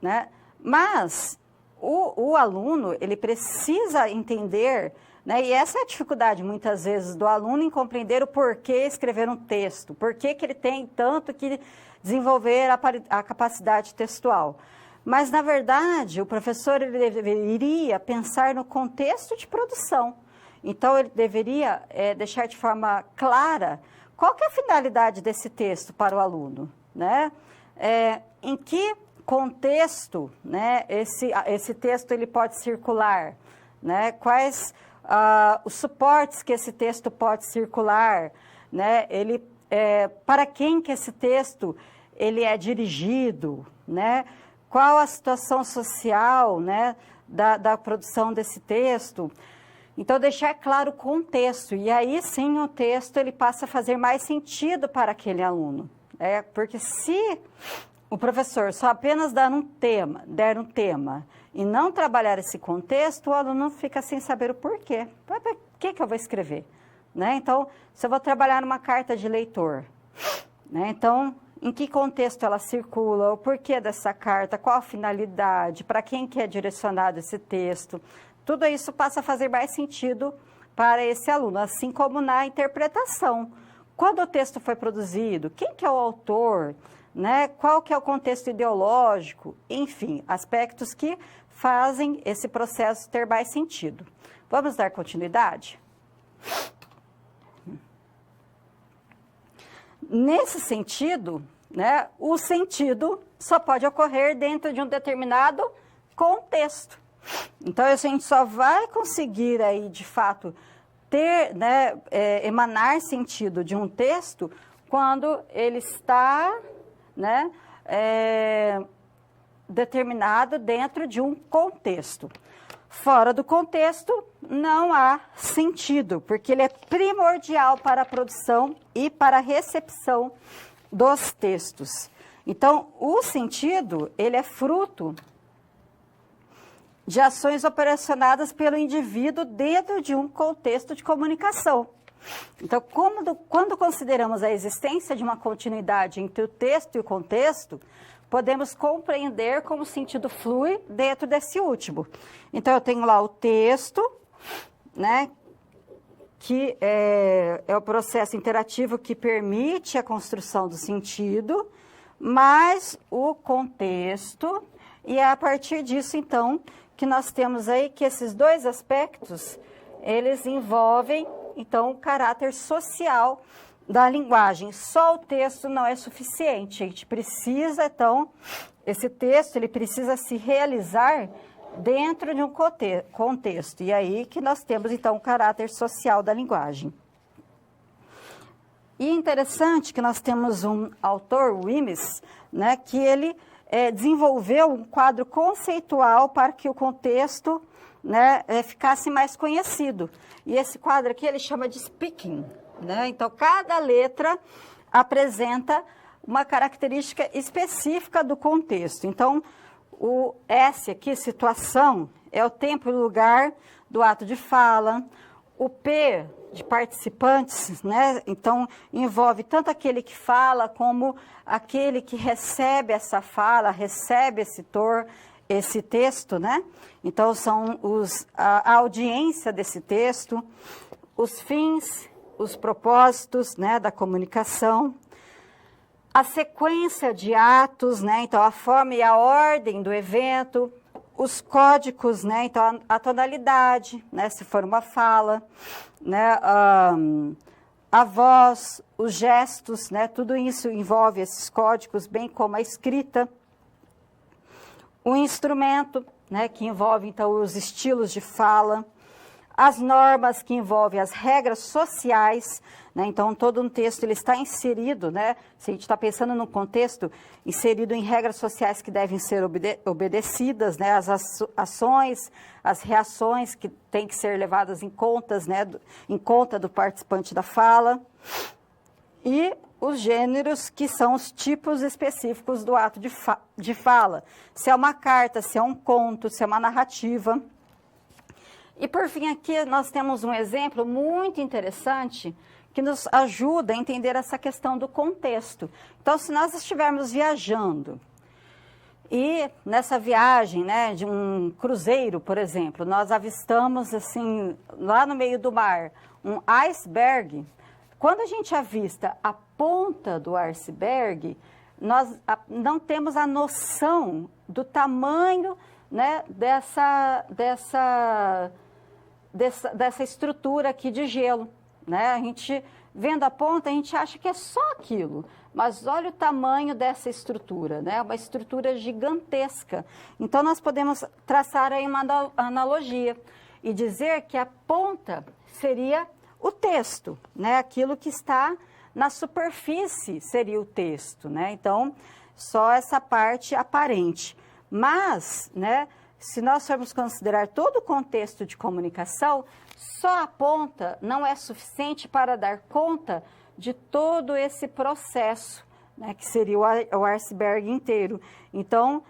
né? Mas o aluno, ele precisa entender, né, e essa é a dificuldade, muitas vezes, do aluno em compreender o porquê escrever um texto, por que ele tem tanto que desenvolver a capacidade textual. Mas, na verdade, o professor ele deveria pensar no contexto de produção. Então, ele deveria deixar de forma clara qual que é a finalidade desse texto para o aluno, né? Em que contexto, né, esse texto ele pode circular, né? Quais os suportes que esse texto pode circular, né? Para quem que esse texto ele é dirigido, né? Qual a situação social, né, da produção desse texto. Então, deixar claro o contexto, e aí sim o texto ele passa a fazer mais sentido para aquele aluno. Porque se o professor só apenas der um tema e não trabalhar esse contexto, o aluno fica sem saber o porquê. Para que eu vou escrever? Né? Então, se eu vou trabalhar numa carta de leitor, né? Então, em que contexto ela circula, o porquê dessa carta, qual a finalidade, para quem que é direcionado esse texto, tudo isso passa a fazer mais sentido para esse aluno, assim como na interpretação. Quando o texto foi produzido, quem que é o autor, né? Qual que é o contexto ideológico, enfim, aspectos que fazem esse processo ter mais sentido. Vamos dar continuidade? Nesse sentido, né, o sentido só pode ocorrer dentro de um determinado contexto. Então, a gente só vai conseguir aí, de fato, ter, né, emanar sentido de um texto quando ele está, né, determinado dentro de um contexto. Fora do contexto, não há sentido, porque ele é primordial para a produção e para a recepção dos textos. Então, o sentido, ele é fruto de ações operacionadas pelo indivíduo dentro de um contexto de comunicação. Então, quando consideramos a existência de uma continuidade entre o texto e o contexto, podemos compreender como o sentido flui dentro desse último. Então, eu tenho lá o texto, né, que é o processo interativo que permite a construção do sentido, mais o contexto, e é a partir disso, então, que nós temos aí que esses dois aspectos, eles envolvem, então, o caráter social da linguagem. Só o texto não é suficiente. A gente precisa, então, esse texto, ele precisa se realizar dentro de um contexto. E aí que nós temos, então, o caráter social da linguagem. E é interessante que nós temos um autor, o Wemyss, né, que ele desenvolveu um quadro conceitual para que o contexto, né, ficasse mais conhecido. E esse quadro aqui ele chama de speaking, né? Então, cada letra apresenta uma característica específica do contexto. Então, o S aqui, situação, é o tempo e lugar do ato de fala. O P, de participantes, né? Então, envolve tanto aquele que fala como aquele que recebe essa fala, recebe esse texto, né? Então, são a audiência desse texto, os fins, os propósitos, né, da comunicação, a sequência de atos, né? Então, a forma e a ordem do evento, os códigos, né? Então, a tonalidade, né? Se for uma fala, né? A voz, os gestos, né? Tudo isso envolve esses códigos, bem como a escrita. o instrumento, né, que envolve, então, os estilos de fala, as normas que envolvem as regras sociais, né, então, todo um texto ele está inserido, né, se a gente está pensando num contexto, inserido em regras sociais que devem ser obedecidas, né, as ações, as reações que têm que ser levadas em contas, né, em conta do participante da fala, e os gêneros, que são os tipos específicos do ato de fala. Se é uma carta, se é um conto, se é uma narrativa. E, por fim, aqui nós temos um exemplo muito interessante que nos ajuda a entender essa questão do contexto. Então, se nós estivermos viajando e nessa viagem, né, de um cruzeiro, por exemplo, nós avistamos, assim, lá no meio do mar, um iceberg. Quando a gente avista a ponta do iceberg, nós não temos a noção do tamanho, né, dessa estrutura aqui de gelo, né? A gente, vendo a ponta, a gente acha que é só aquilo, mas olha o tamanho dessa estrutura, né? Uma estrutura gigantesca. Então, nós podemos traçar aí uma analogia e dizer que a ponta seria o texto, né? Aquilo que está na superfície seria o texto, né? Então, só essa parte aparente. Mas, né, se nós formos considerar todo o contexto de comunicação, só a ponta não é suficiente para dar conta de todo esse processo, né, que seria o iceberg inteiro. Então,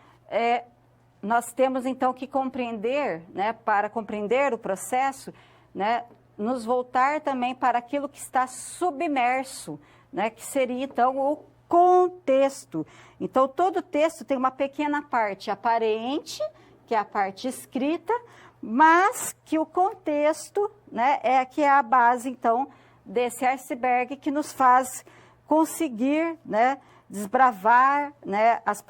nós temos então que compreender, né, para compreender o processo, né, nos voltar também para aquilo que está submerso, né, que seria então o contexto. Então, todo texto tem uma pequena parte aparente, que é a parte escrita, mas que o contexto, né, que é a base, então, desse iceberg que nos faz conseguir, né, desbravar, né, as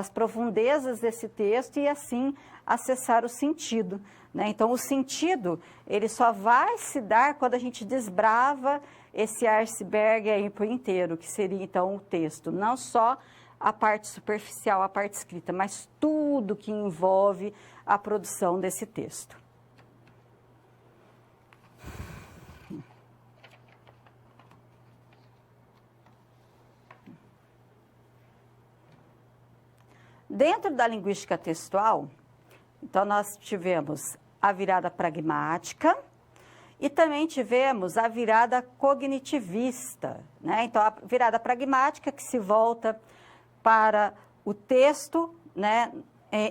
profundezas desse texto e, assim, acessar o sentido, né? Então, o sentido, ele só vai se dar quando a gente desbrava esse iceberg aí por inteiro, que seria, então, o texto. Não só a parte superficial, a parte escrita, mas tudo que envolve a produção desse texto. Dentro da linguística textual, então, nós tivemos a virada pragmática e também tivemos a virada cognitivista, né? Então, a virada pragmática que se volta para o texto, né,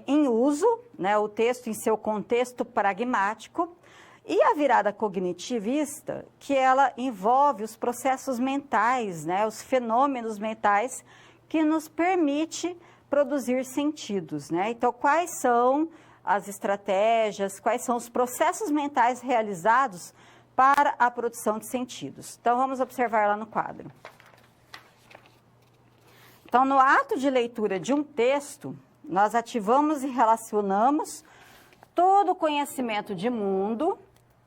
em uso, né, o texto em seu contexto pragmático, e a virada cognitivista, que ela envolve os processos mentais, né, os fenômenos mentais que nos permite produzir sentidos, né? Então, quais são as estratégias, quais são os processos mentais realizados para a produção de sentidos? Então, vamos observar lá no quadro. Então, no ato de leitura de um texto, nós ativamos e relacionamos todo o conhecimento de mundo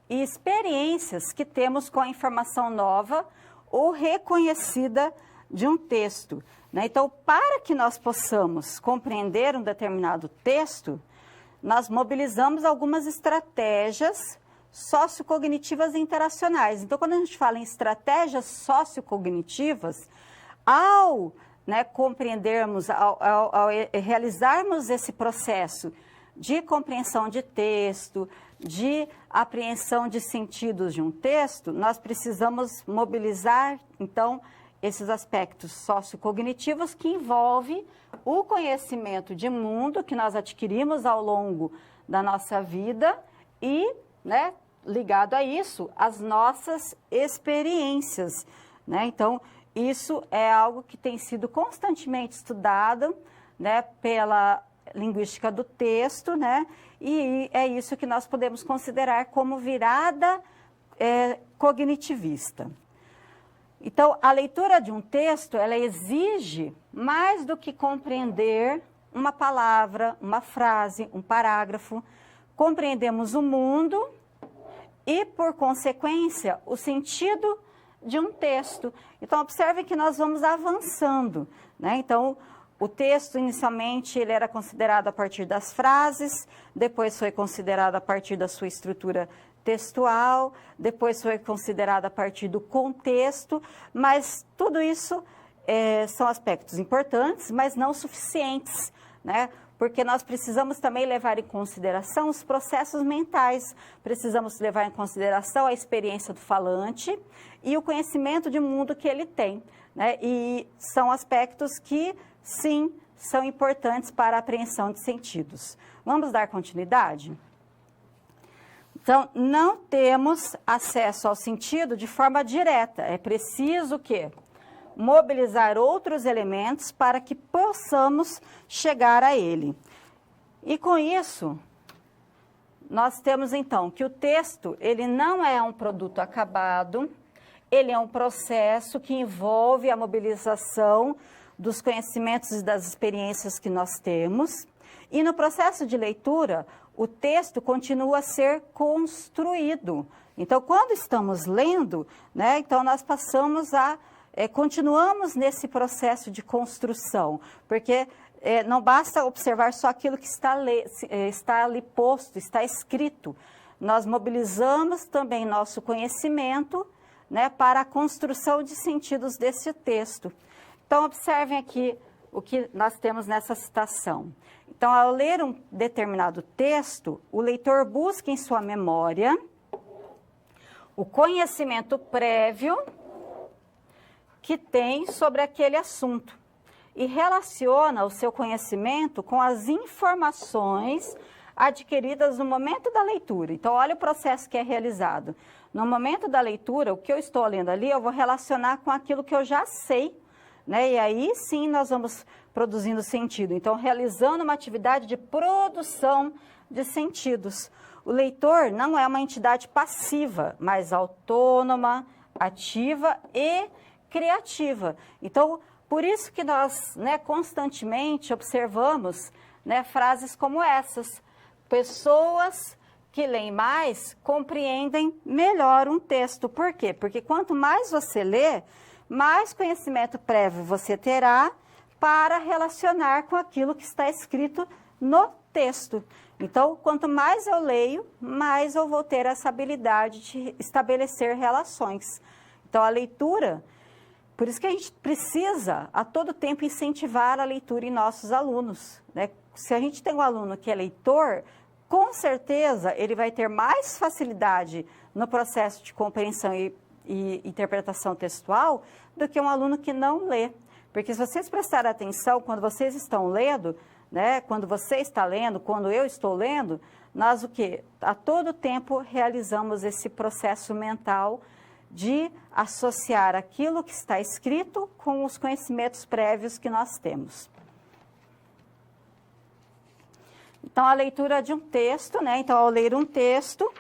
e experiências que temos com a informação nova ou reconhecida de um texto, né? Então, para que nós possamos compreender um determinado texto, nós mobilizamos algumas estratégias sociocognitivas e interacionais. Então, quando a gente fala em estratégias sociocognitivas, ao, né, compreendermos, ao realizarmos esse processo de compreensão de texto, de apreensão de sentidos de um texto, nós precisamos mobilizar, então, esses aspectos sociocognitivos que envolvem o conhecimento de mundo que nós adquirimos ao longo da nossa vida e, né, ligado a isso, as nossas experiências, né? Então, isso é algo que tem sido constantemente estudado, né, pela linguística do texto, né? E é isso que nós podemos considerar como virada cognitivista. Então, a leitura de um texto, ela exige mais do que compreender uma palavra, uma frase, um parágrafo. Compreendemos o mundo e, por consequência, o sentido de um texto. Então, observe que nós vamos avançando, né? Então, O texto, inicialmente, ele era considerado a partir das frases, depois foi considerado a partir da sua estrutura textual, depois foi considerado a partir do contexto, mas tudo isso são aspectos importantes, mas não suficientes, né? Porque nós precisamos também levar em consideração os processos mentais, precisamos levar em consideração a experiência do falante e o conhecimento de mundo que ele tem, né? E são aspectos que, sim, são importantes para a apreensão de sentidos. Vamos dar continuidade? Então, não temos acesso ao sentido de forma direta. É preciso que mobilizar outros elementos para que possamos chegar a ele. E com isso, nós temos então que o texto, ele não é um produto acabado, ele é um processo que envolve a mobilização dos conhecimentos e das experiências que nós temos. E no processo de leitura, o texto continua a ser construído. Então, quando estamos lendo, né, então nós passamos a continuamos nesse processo de construção, porque não basta observar só aquilo que está ali posto, está escrito. Nós mobilizamos também nosso conhecimento, né, para a construção de sentidos desse texto. Então, observem aqui o que nós temos nessa citação. Então, ao ler um determinado texto, o leitor busca em sua memória o conhecimento prévio que tem sobre aquele assunto e relaciona o seu conhecimento com as informações adquiridas no momento da leitura. Então, olha o processo que é realizado. No momento da leitura, o que eu estou lendo ali, eu vou relacionar com aquilo que eu já sei, né? E aí, sim, nós vamos produzindo sentido. Então, realizando uma atividade de produção de sentidos. O leitor não é uma entidade passiva, mas autônoma, ativa e criativa. Então, por isso que nós, né, constantemente observamos, né, frases como essas. Pessoas que leem mais compreendem melhor um texto. Por quê? Porque quanto mais você lê, mais conhecimento prévio você terá para relacionar com aquilo que está escrito no texto. Então, quanto mais eu leio, mais eu vou ter essa habilidade de estabelecer relações. Então, a leitura, por isso que a gente precisa, a todo tempo, incentivar a leitura em nossos alunos, né? Se a gente tem um aluno que é leitor, com certeza ele vai ter mais facilidade no processo de compreensão e interpretação textual do que um aluno que não lê. Porque se vocês prestarem atenção, quando vocês estão lendo, né, quando você está lendo, quando eu estou lendo, nós o quê? A todo tempo realizamos esse processo mental de associar aquilo que está escrito com os conhecimentos prévios que nós temos. Então, a leitura de um texto, né? Então, ao ler um texto,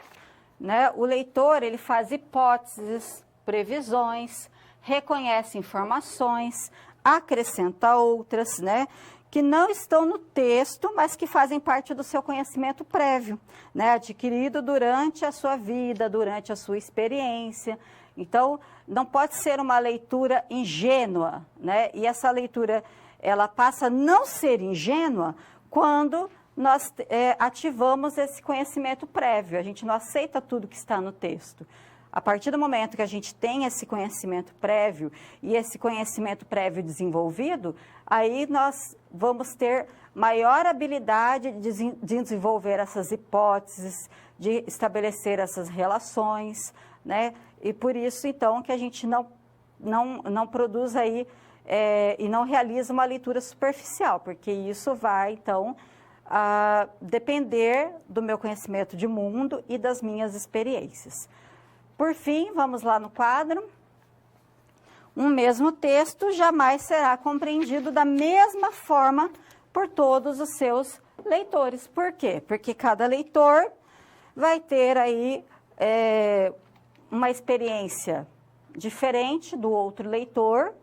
né, o leitor, ele faz hipóteses, previsões, reconhece informações, acrescenta outras, né, que não estão no texto, mas que fazem parte do seu conhecimento prévio, né, adquirido durante a sua vida, durante a sua experiência. Então, não pode ser uma leitura ingênua, né, e essa leitura, ela passa a não ser ingênua quando nós ativamos esse conhecimento prévio, a gente não aceita tudo que está no texto. A partir do momento que a gente tem esse conhecimento prévio e esse conhecimento prévio desenvolvido, aí nós vamos ter maior habilidade de desenvolver essas hipóteses, de estabelecer essas relações, né? E por isso, então, que a gente não produz aí e não realiza uma leitura superficial, porque isso vai, então, depender do meu conhecimento de mundo e das minhas experiências. Por fim, vamos lá no quadro. Um mesmo texto jamais será compreendido da mesma forma por todos os seus leitores. Por quê? Porque cada leitor vai ter aí uma experiência diferente do outro leitor,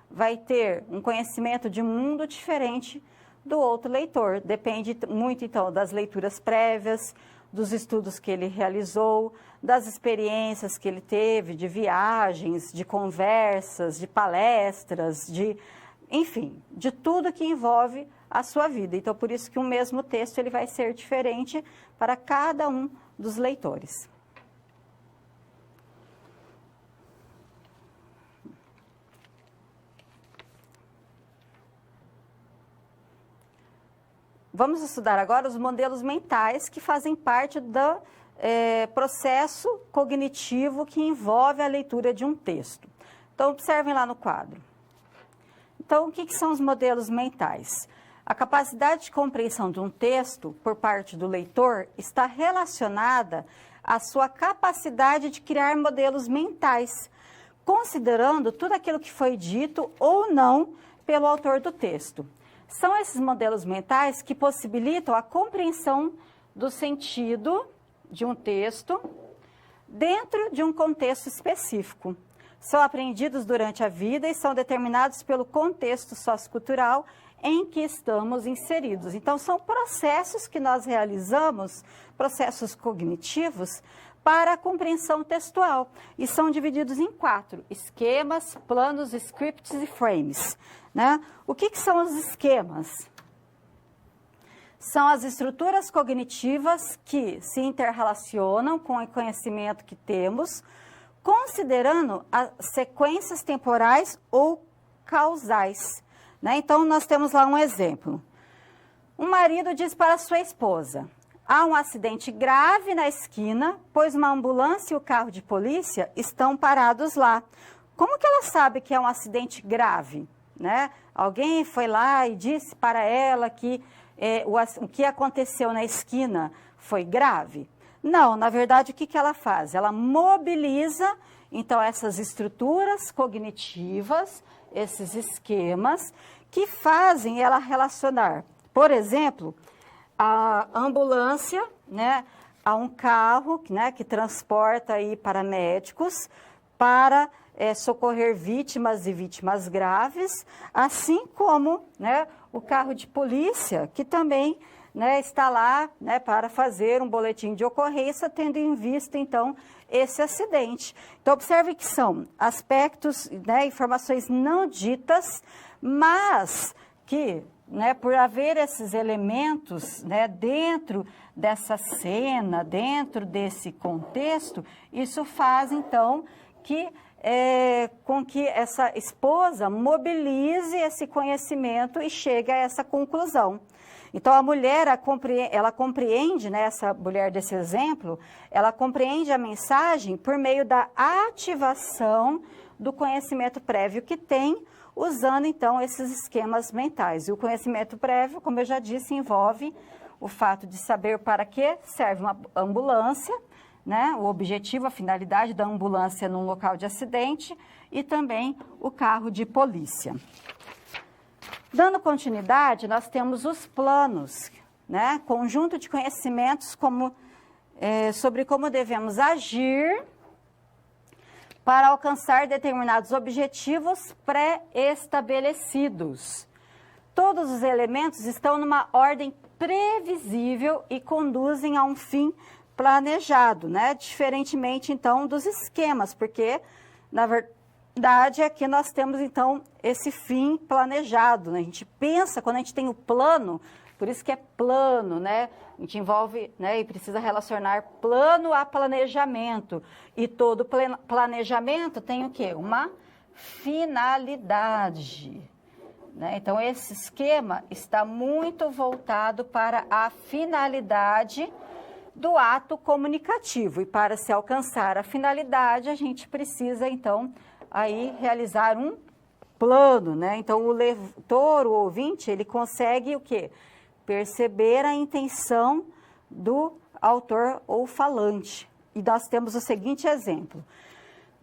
vai ter um conhecimento de mundo diferente do outro leitor. Depende muito, então, das leituras prévias, dos estudos que ele realizou, das experiências que ele teve, de viagens, de conversas, de palestras, de enfim, de tudo que envolve a sua vida. Então, por isso que o mesmo texto ele vai ser diferente para cada um dos leitores. Vamos estudar agora os modelos mentais que fazem parte do processo cognitivo que envolve a leitura de um texto. Então, observem lá no quadro. Então, o que são os modelos mentais? A capacidade de compreensão de um texto por parte do leitor está relacionada à sua capacidade de criar modelos mentais, considerando tudo aquilo que foi dito ou não pelo autor do texto. São esses modelos mentais que possibilitam a compreensão do sentido de um texto dentro de um contexto específico. São aprendidos durante a vida e são determinados pelo contexto sociocultural em que estamos inseridos. Então, são processos que nós realizamos, processos cognitivos, para a compreensão textual. E são divididos em 4, esquemas, planos, scripts e frames. Né? O que são os esquemas? São as estruturas cognitivas que se interrelacionam com o conhecimento que temos, considerando as sequências temporais ou causais. Né? Então, nós temos lá um exemplo. Um marido diz para sua esposa: há um acidente grave na esquina, pois uma ambulância e o carro de polícia estão parados lá. Como que ela sabe que é um acidente grave? Né? Alguém foi lá e disse para ela que o que aconteceu na esquina foi grave? Não, na verdade, o que ela faz? Ela mobiliza, então, essas estruturas cognitivas, esses esquemas, que fazem ela relacionar, por exemplo, a ambulância, né, a um carro, né, que transporta aí paramédicos para socorrer vítimas e vítimas graves, assim como, né, o carro de polícia, que também, né, está lá, né, para fazer um boletim de ocorrência, tendo em vista, então, esse acidente. Então, observe que são aspectos, né, informações não ditas, mas que, né, por haver esses elementos, né, dentro dessa cena, dentro desse contexto, isso faz, então, com que essa esposa mobilize esse conhecimento e chegue a essa conclusão. Então, a mulher, ela compreende, né, essa mulher desse exemplo, ela compreende a mensagem por meio da ativação do conhecimento prévio que tem, usando, então, esses esquemas mentais. E o conhecimento prévio, como eu já disse, envolve o fato de saber para que serve uma ambulância, né, o objetivo, a finalidade da ambulância num local de acidente e também o carro de polícia. Dando continuidade, nós temos os planos, né, conjunto de conhecimentos sobre como devemos agir para alcançar determinados objetivos pré-estabelecidos. Todos os elementos estão numa ordem previsível e conduzem a um fim planejado, né? Diferentemente, então, dos esquemas, porque, na verdade, aqui nós temos, então, esse fim planejado, né? A gente pensa, quando a gente tem o plano, por isso que é plano, né? A gente envolve, né, e precisa relacionar plano a planejamento. E todo planejamento tem o quê? Uma finalidade. Né? Então, esse esquema está muito voltado para a finalidade do ato comunicativo. E para se alcançar a finalidade, a gente precisa, então, aí realizar um plano, né? Então, o leitor, o ouvinte, ele consegue o quê? Perceber a intenção do autor ou falante. E nós temos o seguinte exemplo.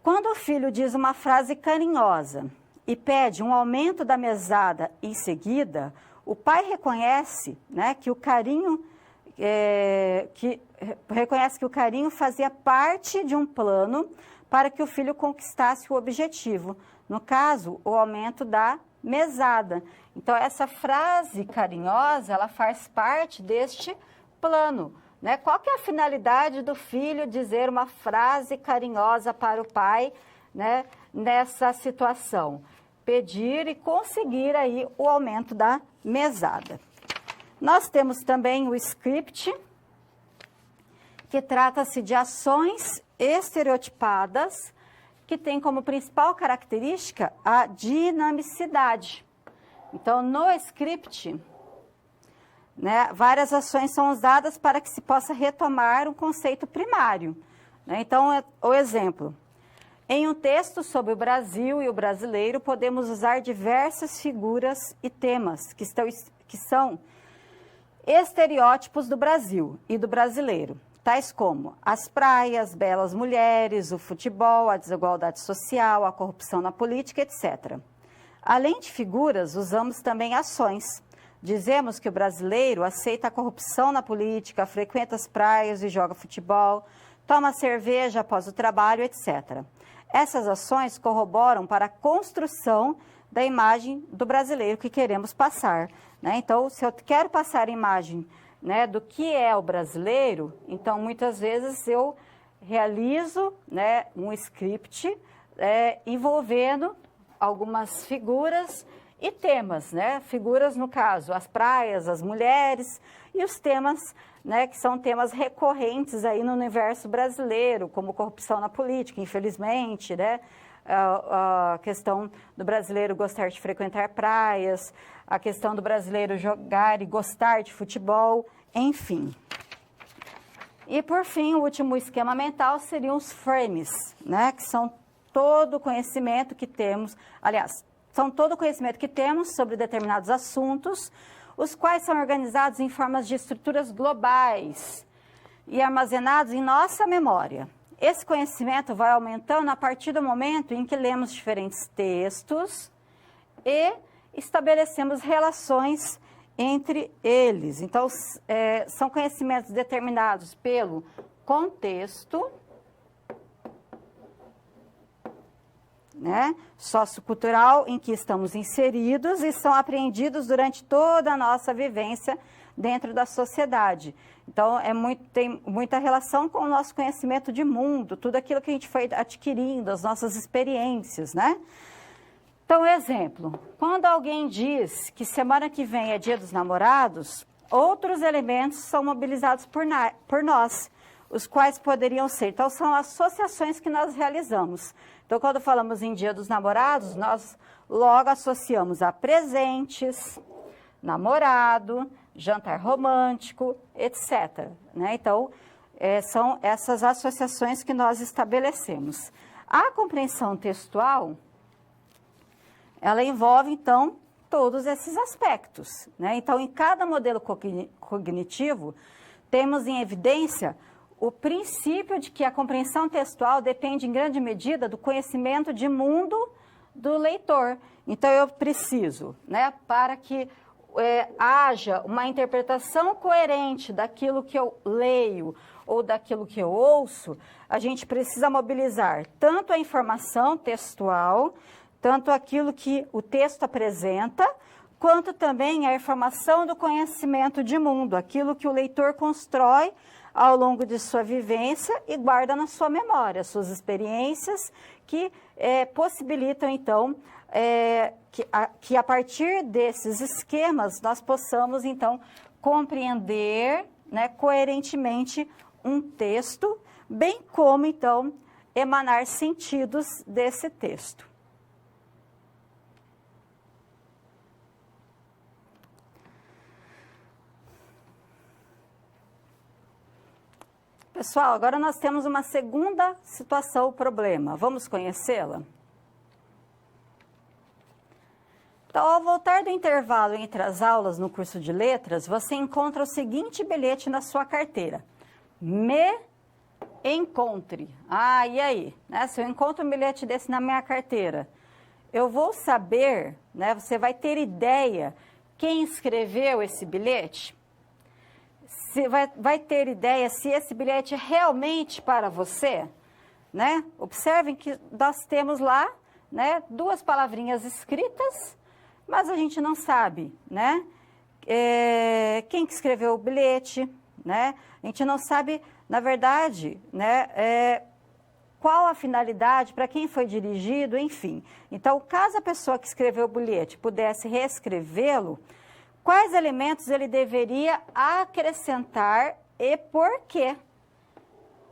Quando o filho diz uma frase carinhosa e pede um aumento da mesada em seguida, o pai reconhece, né, que o carinho reconhece que o carinho fazia parte de um plano para que o filho conquistasse o objetivo. No caso, o aumento da mesada. Então, essa frase carinhosa, ela faz parte deste plano. Né? Qual que é a finalidade do filho dizer uma frase carinhosa para o pai, né, nessa situação? pedir e conseguir aí o aumento da mesada. Nós temos também o script, que trata-se de ações estereotipadas, que tem como principal característica a dinamicidade. Então, no script, né, várias ações são usadas para que se possa retomar um conceito primário. Né? Então, o exemplo. Em um texto sobre o Brasil e o brasileiro, podemos usar diversas figuras e temas que são estereótipos do Brasil e do brasileiro, tais como as praias, belas mulheres, o futebol, a desigualdade social, a corrupção na política, etc. Além de figuras, usamos também ações. Dizemos que o brasileiro aceita a corrupção na política, frequenta as praias e joga futebol, toma cerveja após o trabalho, etc. Essas ações corroboram para a construção da imagem do brasileiro que queremos passar. Né? Então, se eu quero passar a imagem, né, do que é o brasileiro, então, muitas vezes, eu realizo, né, um script envolvendo algumas figuras e temas, né? Figuras, no caso, as praias, as mulheres e os temas, né, que são temas recorrentes aí no universo brasileiro, como corrupção na política, infelizmente, né? A questão do brasileiro gostar de frequentar praias, a questão do brasileiro jogar e gostar de futebol, enfim. E, por fim, o último esquema mental seriam os frames, né, que são todo o conhecimento que temos, aliás, são todo o conhecimento que temos sobre determinados assuntos, os quais são organizados em formas de estruturas globais e armazenados em nossa memória. Esse conhecimento vai aumentando a partir do momento em que lemos diferentes textos e estabelecemos relações entre eles. Então, são conhecimentos determinados pelo contexto, né, sociocultural em que estamos inseridos e são apreendidos durante toda a nossa vivência dentro da sociedade. Então, tem muita relação com o nosso conhecimento de mundo, tudo aquilo que a gente foi adquirindo, as nossas experiências, né? Então, exemplo, quando alguém diz que semana que vem é Dia dos Namorados, outros elementos são mobilizados por nós, os quais poderiam ser. Então, são associações que nós realizamos. Então, quando falamos em Dia dos Namorados, nós logo associamos a presentes, namorado, jantar romântico, etc. Né? Então, são essas associações que nós estabelecemos. A compreensão textual, ela envolve, então, todos esses aspectos. Né? Então, em cada modelo cognitivo, temos em evidência o princípio de que a compreensão textual depende, em grande medida, do conhecimento de mundo do leitor. Então, eu preciso, né, para que haja uma interpretação coerente daquilo que eu leio ou daquilo que eu ouço, a gente precisa mobilizar tanto a informação textual, tanto aquilo que o texto apresenta, quanto também a informação do conhecimento de mundo, aquilo que o leitor constrói ao longo de sua vivência e guarda na sua memória, suas experiências que possibilitam, então, que a partir desses esquemas nós possamos, então, compreender, né, coerentemente um texto, bem como, então, emanar sentidos desse texto. Pessoal, agora nós temos uma segunda situação, o problema. Vamos conhecê-la? Então, ao voltar do intervalo entre as aulas no curso de letras, você encontra o seguinte bilhete na sua carteira. Me encontre. Ah, e aí? Né? Se eu encontro um bilhete desse na minha carteira, eu vou saber, né? Você vai ter ideia quem escreveu esse bilhete? Se vai ter ideia se esse bilhete é realmente para você, né? Observem que nós temos lá, né, duas palavrinhas escritas, mas a gente não sabe, né? Quem que escreveu o bilhete, né? A gente não sabe, na verdade, né, qual a finalidade, para quem foi dirigido, enfim. Então, caso a pessoa que escreveu o bilhete pudesse reescrevê-lo, quais elementos ele deveria acrescentar e por quê?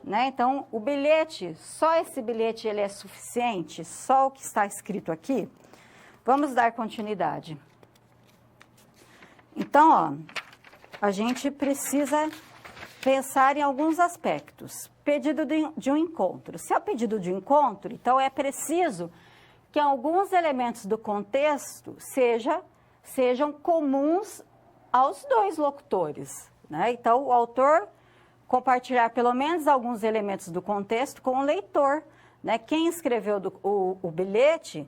Né? Então, o bilhete, só esse bilhete ele é suficiente? Só o que está escrito aqui? Vamos dar continuidade. Então, ó, a gente precisa pensar em alguns aspectos. Pedido de um encontro. Se é o pedido de encontro, então é preciso que alguns elementos do contexto sejam comuns aos dois locutores, né? Então, o autor compartilhar pelo menos alguns elementos do contexto com o leitor, né? Quem escreveu o bilhete,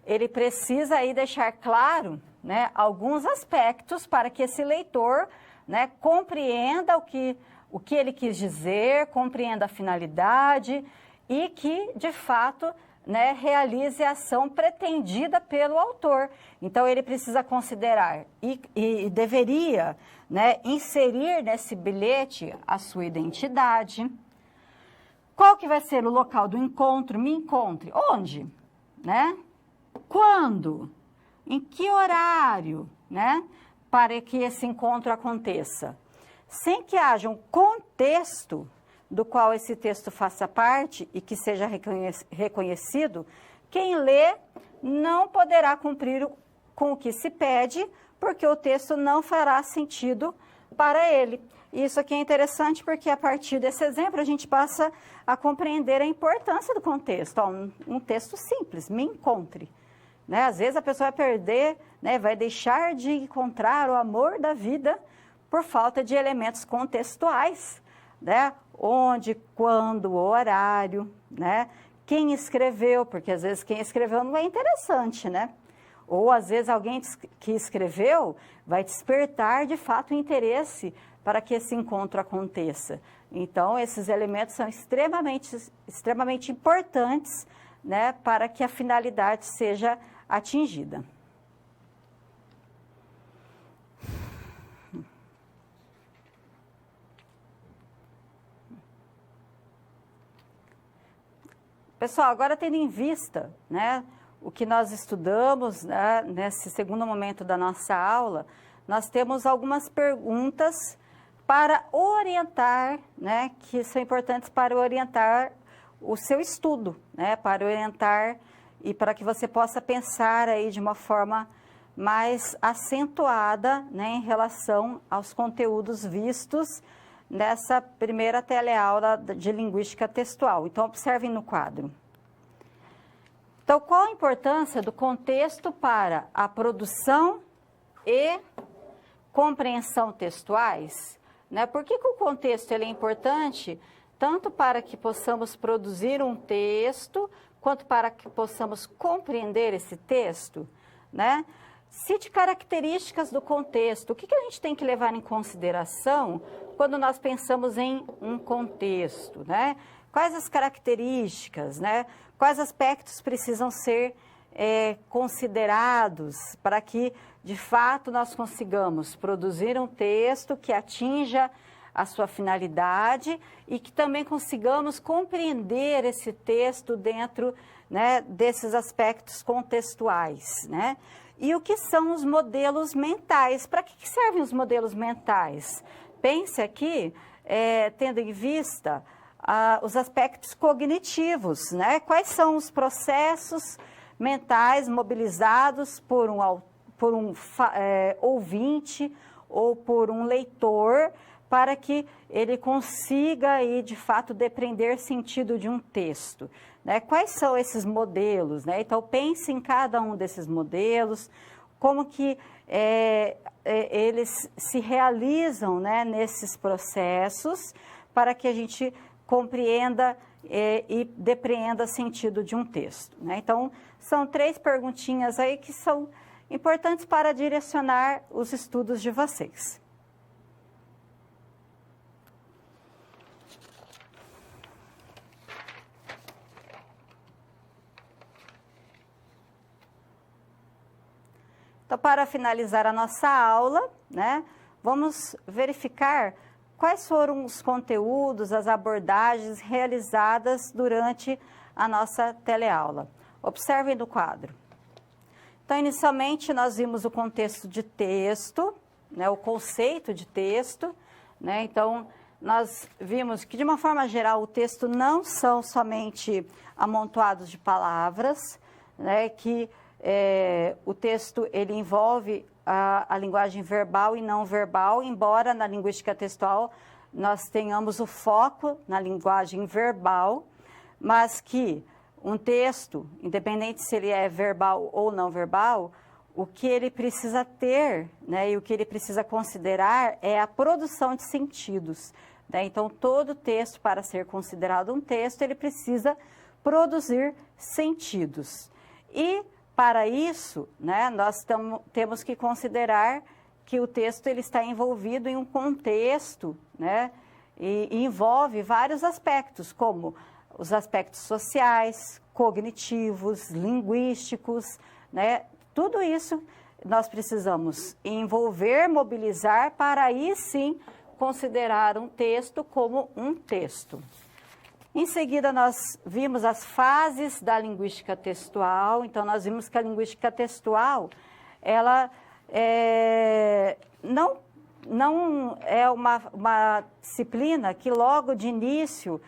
ele precisa aí deixar claro, né, alguns aspectos para que esse leitor, né, compreenda o que ele quis dizer, compreenda a finalidade e que, de fato, né, realize a ação pretendida pelo autor. Então, ele precisa considerar e deveria, né, inserir nesse bilhete a sua identidade. Qual que vai ser o local do encontro? Me encontre. Onde? Né? Quando? Em que horário? Né? Para que esse encontro aconteça. Sem que haja um contexto do qual esse texto faça parte e que seja reconhecido, quem lê não poderá cumprir com o que se pede, porque o texto não fará sentido para ele. Isso aqui é interessante porque a partir desse exemplo a gente passa a compreender a importância do contexto. Ó, um texto simples, me encontre. Né? Às vezes a pessoa vai perder, né, vai deixar de encontrar o amor da vida por falta de elementos contextuais, né? Onde, quando, o horário, né? Quem escreveu, porque às vezes quem escreveu não é interessante, né? Ou às vezes alguém que escreveu vai despertar de fato o interesse para que esse encontro aconteça. Então, esses elementos são extremamente importantes, né, para que a finalidade seja atingida. Pessoal, agora tendo em vista, né, o que nós estudamos, né, nesse segundo momento da nossa aula, nós temos algumas perguntas para orientar, né, que são importantes para orientar o seu estudo, né, para orientar e para que você possa pensar aí de uma forma mais acentuada, né, em relação aos conteúdos vistos nessa primeira teleaula de linguística textual. Então, observem no quadro. Então, qual a importância do contexto para a produção e compreensão textuais? Né? Por que o contexto ele é importante tanto para que possamos produzir um texto, quanto para que possamos compreender esse texto? Né? Cite características do contexto. O que a gente tem que levar em consideração quando nós pensamos em um contexto, né? Quais as características, né? Quais aspectos precisam ser considerados para que, de fato, nós consigamos produzir um texto que atinja a sua finalidade e que também consigamos compreender esse texto dentro, né, desses aspectos contextuais, né? E o que são os modelos mentais? Para que servem os modelos mentais? Pense aqui, tendo em vista os aspectos cognitivos, né? Quais são os processos mentais mobilizados por um ouvinte ou por um leitor para que ele consiga, aí, de fato, depreender sentido de um texto, né? Quais são esses modelos, né? Então, pense em cada um desses modelos, como que eles se realizam, né, nesses processos, para que a gente compreenda e depreenda sentido de um texto, né? Então, são 3 perguntinhas aí que são importantes para direcionar os estudos de vocês. Então, para finalizar a nossa aula, né, vamos verificar quais foram os conteúdos, as abordagens realizadas durante a nossa teleaula. Observem no quadro. Então, inicialmente, nós vimos o contexto de texto, né, o conceito de texto, né? Então, nós vimos que, de uma forma geral, o texto não são somente amontoados de palavras, né, que o texto ele envolve a linguagem verbal e não verbal, embora na linguística textual nós tenhamos o foco na linguagem verbal, mas que um texto, independente se ele é verbal ou não verbal, o que ele precisa ter, né, e o que ele precisa considerar é a produção de sentidos, né? Então, todo texto, para ser considerado um texto, ele precisa produzir sentidos. E, para isso, né, nós temos que considerar que o texto ele está envolvido em um contexto, né, e envolve vários aspectos, como os aspectos sociais, cognitivos, linguísticos, né? Tudo isso nós precisamos envolver, mobilizar, para aí sim considerar um texto como um texto. Em seguida, nós vimos as fases da linguística textual. Então, nós vimos que a linguística textual, ela não é uma disciplina que logo de início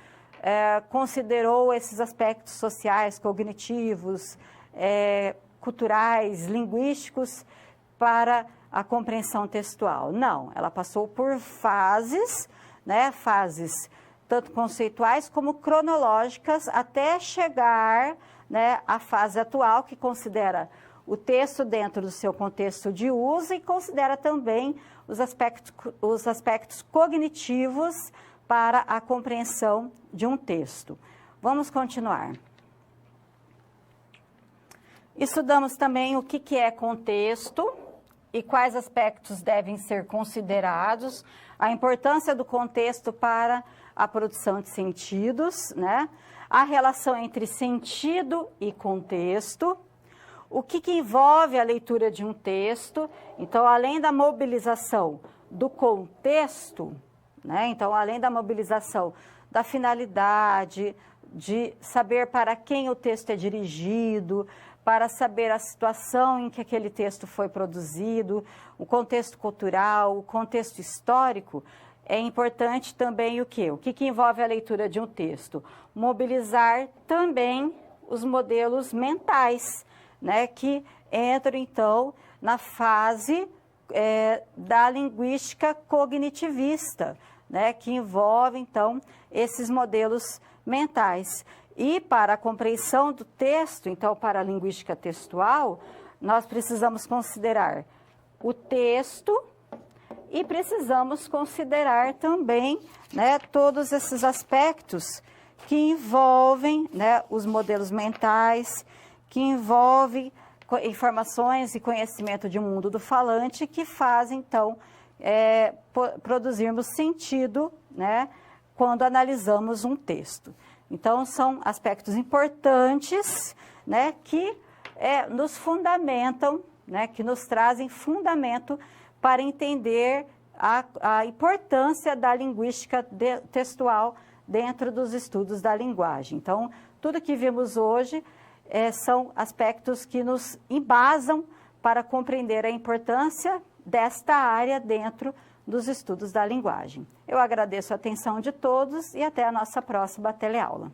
considerou esses aspectos sociais, cognitivos, culturais, linguísticos para a compreensão textual. Não, ela passou por fases, né, fases tanto conceituais como cronológicas, até chegar, né, à fase atual, que considera o texto dentro do seu contexto de uso e considera também os aspectos cognitivos para a compreensão de um texto. Vamos continuar. Estudamos também o que é contexto e quais aspectos devem ser considerados, a importância do contexto para a produção de sentidos, né? A relação entre sentido e contexto, o que envolve a leitura de um texto. Então, além da mobilização do contexto, né? Então, além da mobilização da finalidade, de saber para quem o texto é dirigido, para saber a situação em que aquele texto foi produzido, o contexto cultural, o contexto histórico, é importante também o quê? O que envolve a leitura de um texto? Mobilizar também os modelos mentais, né, que entram, então, na fase da linguística cognitivista, né, que envolve, então, esses modelos mentais. E para a compreensão do texto, então, para a linguística textual, nós precisamos considerar o texto e precisamos considerar também, né, todos esses aspectos que envolvem, né, os modelos mentais, que envolvem informações e conhecimento de mundo do falante, que fazem, então, produzirmos sentido, né, quando analisamos um texto. Então, são aspectos importantes, né, que nos fundamentam, né, que nos trazem fundamento para entender a importância da linguística textual dentro dos estudos da linguagem. Então, tudo que vimos hoje são aspectos que nos embasam para compreender a importância desta área dentro dos estudos da linguagem. Eu agradeço a atenção de todos e até a nossa próxima teleaula.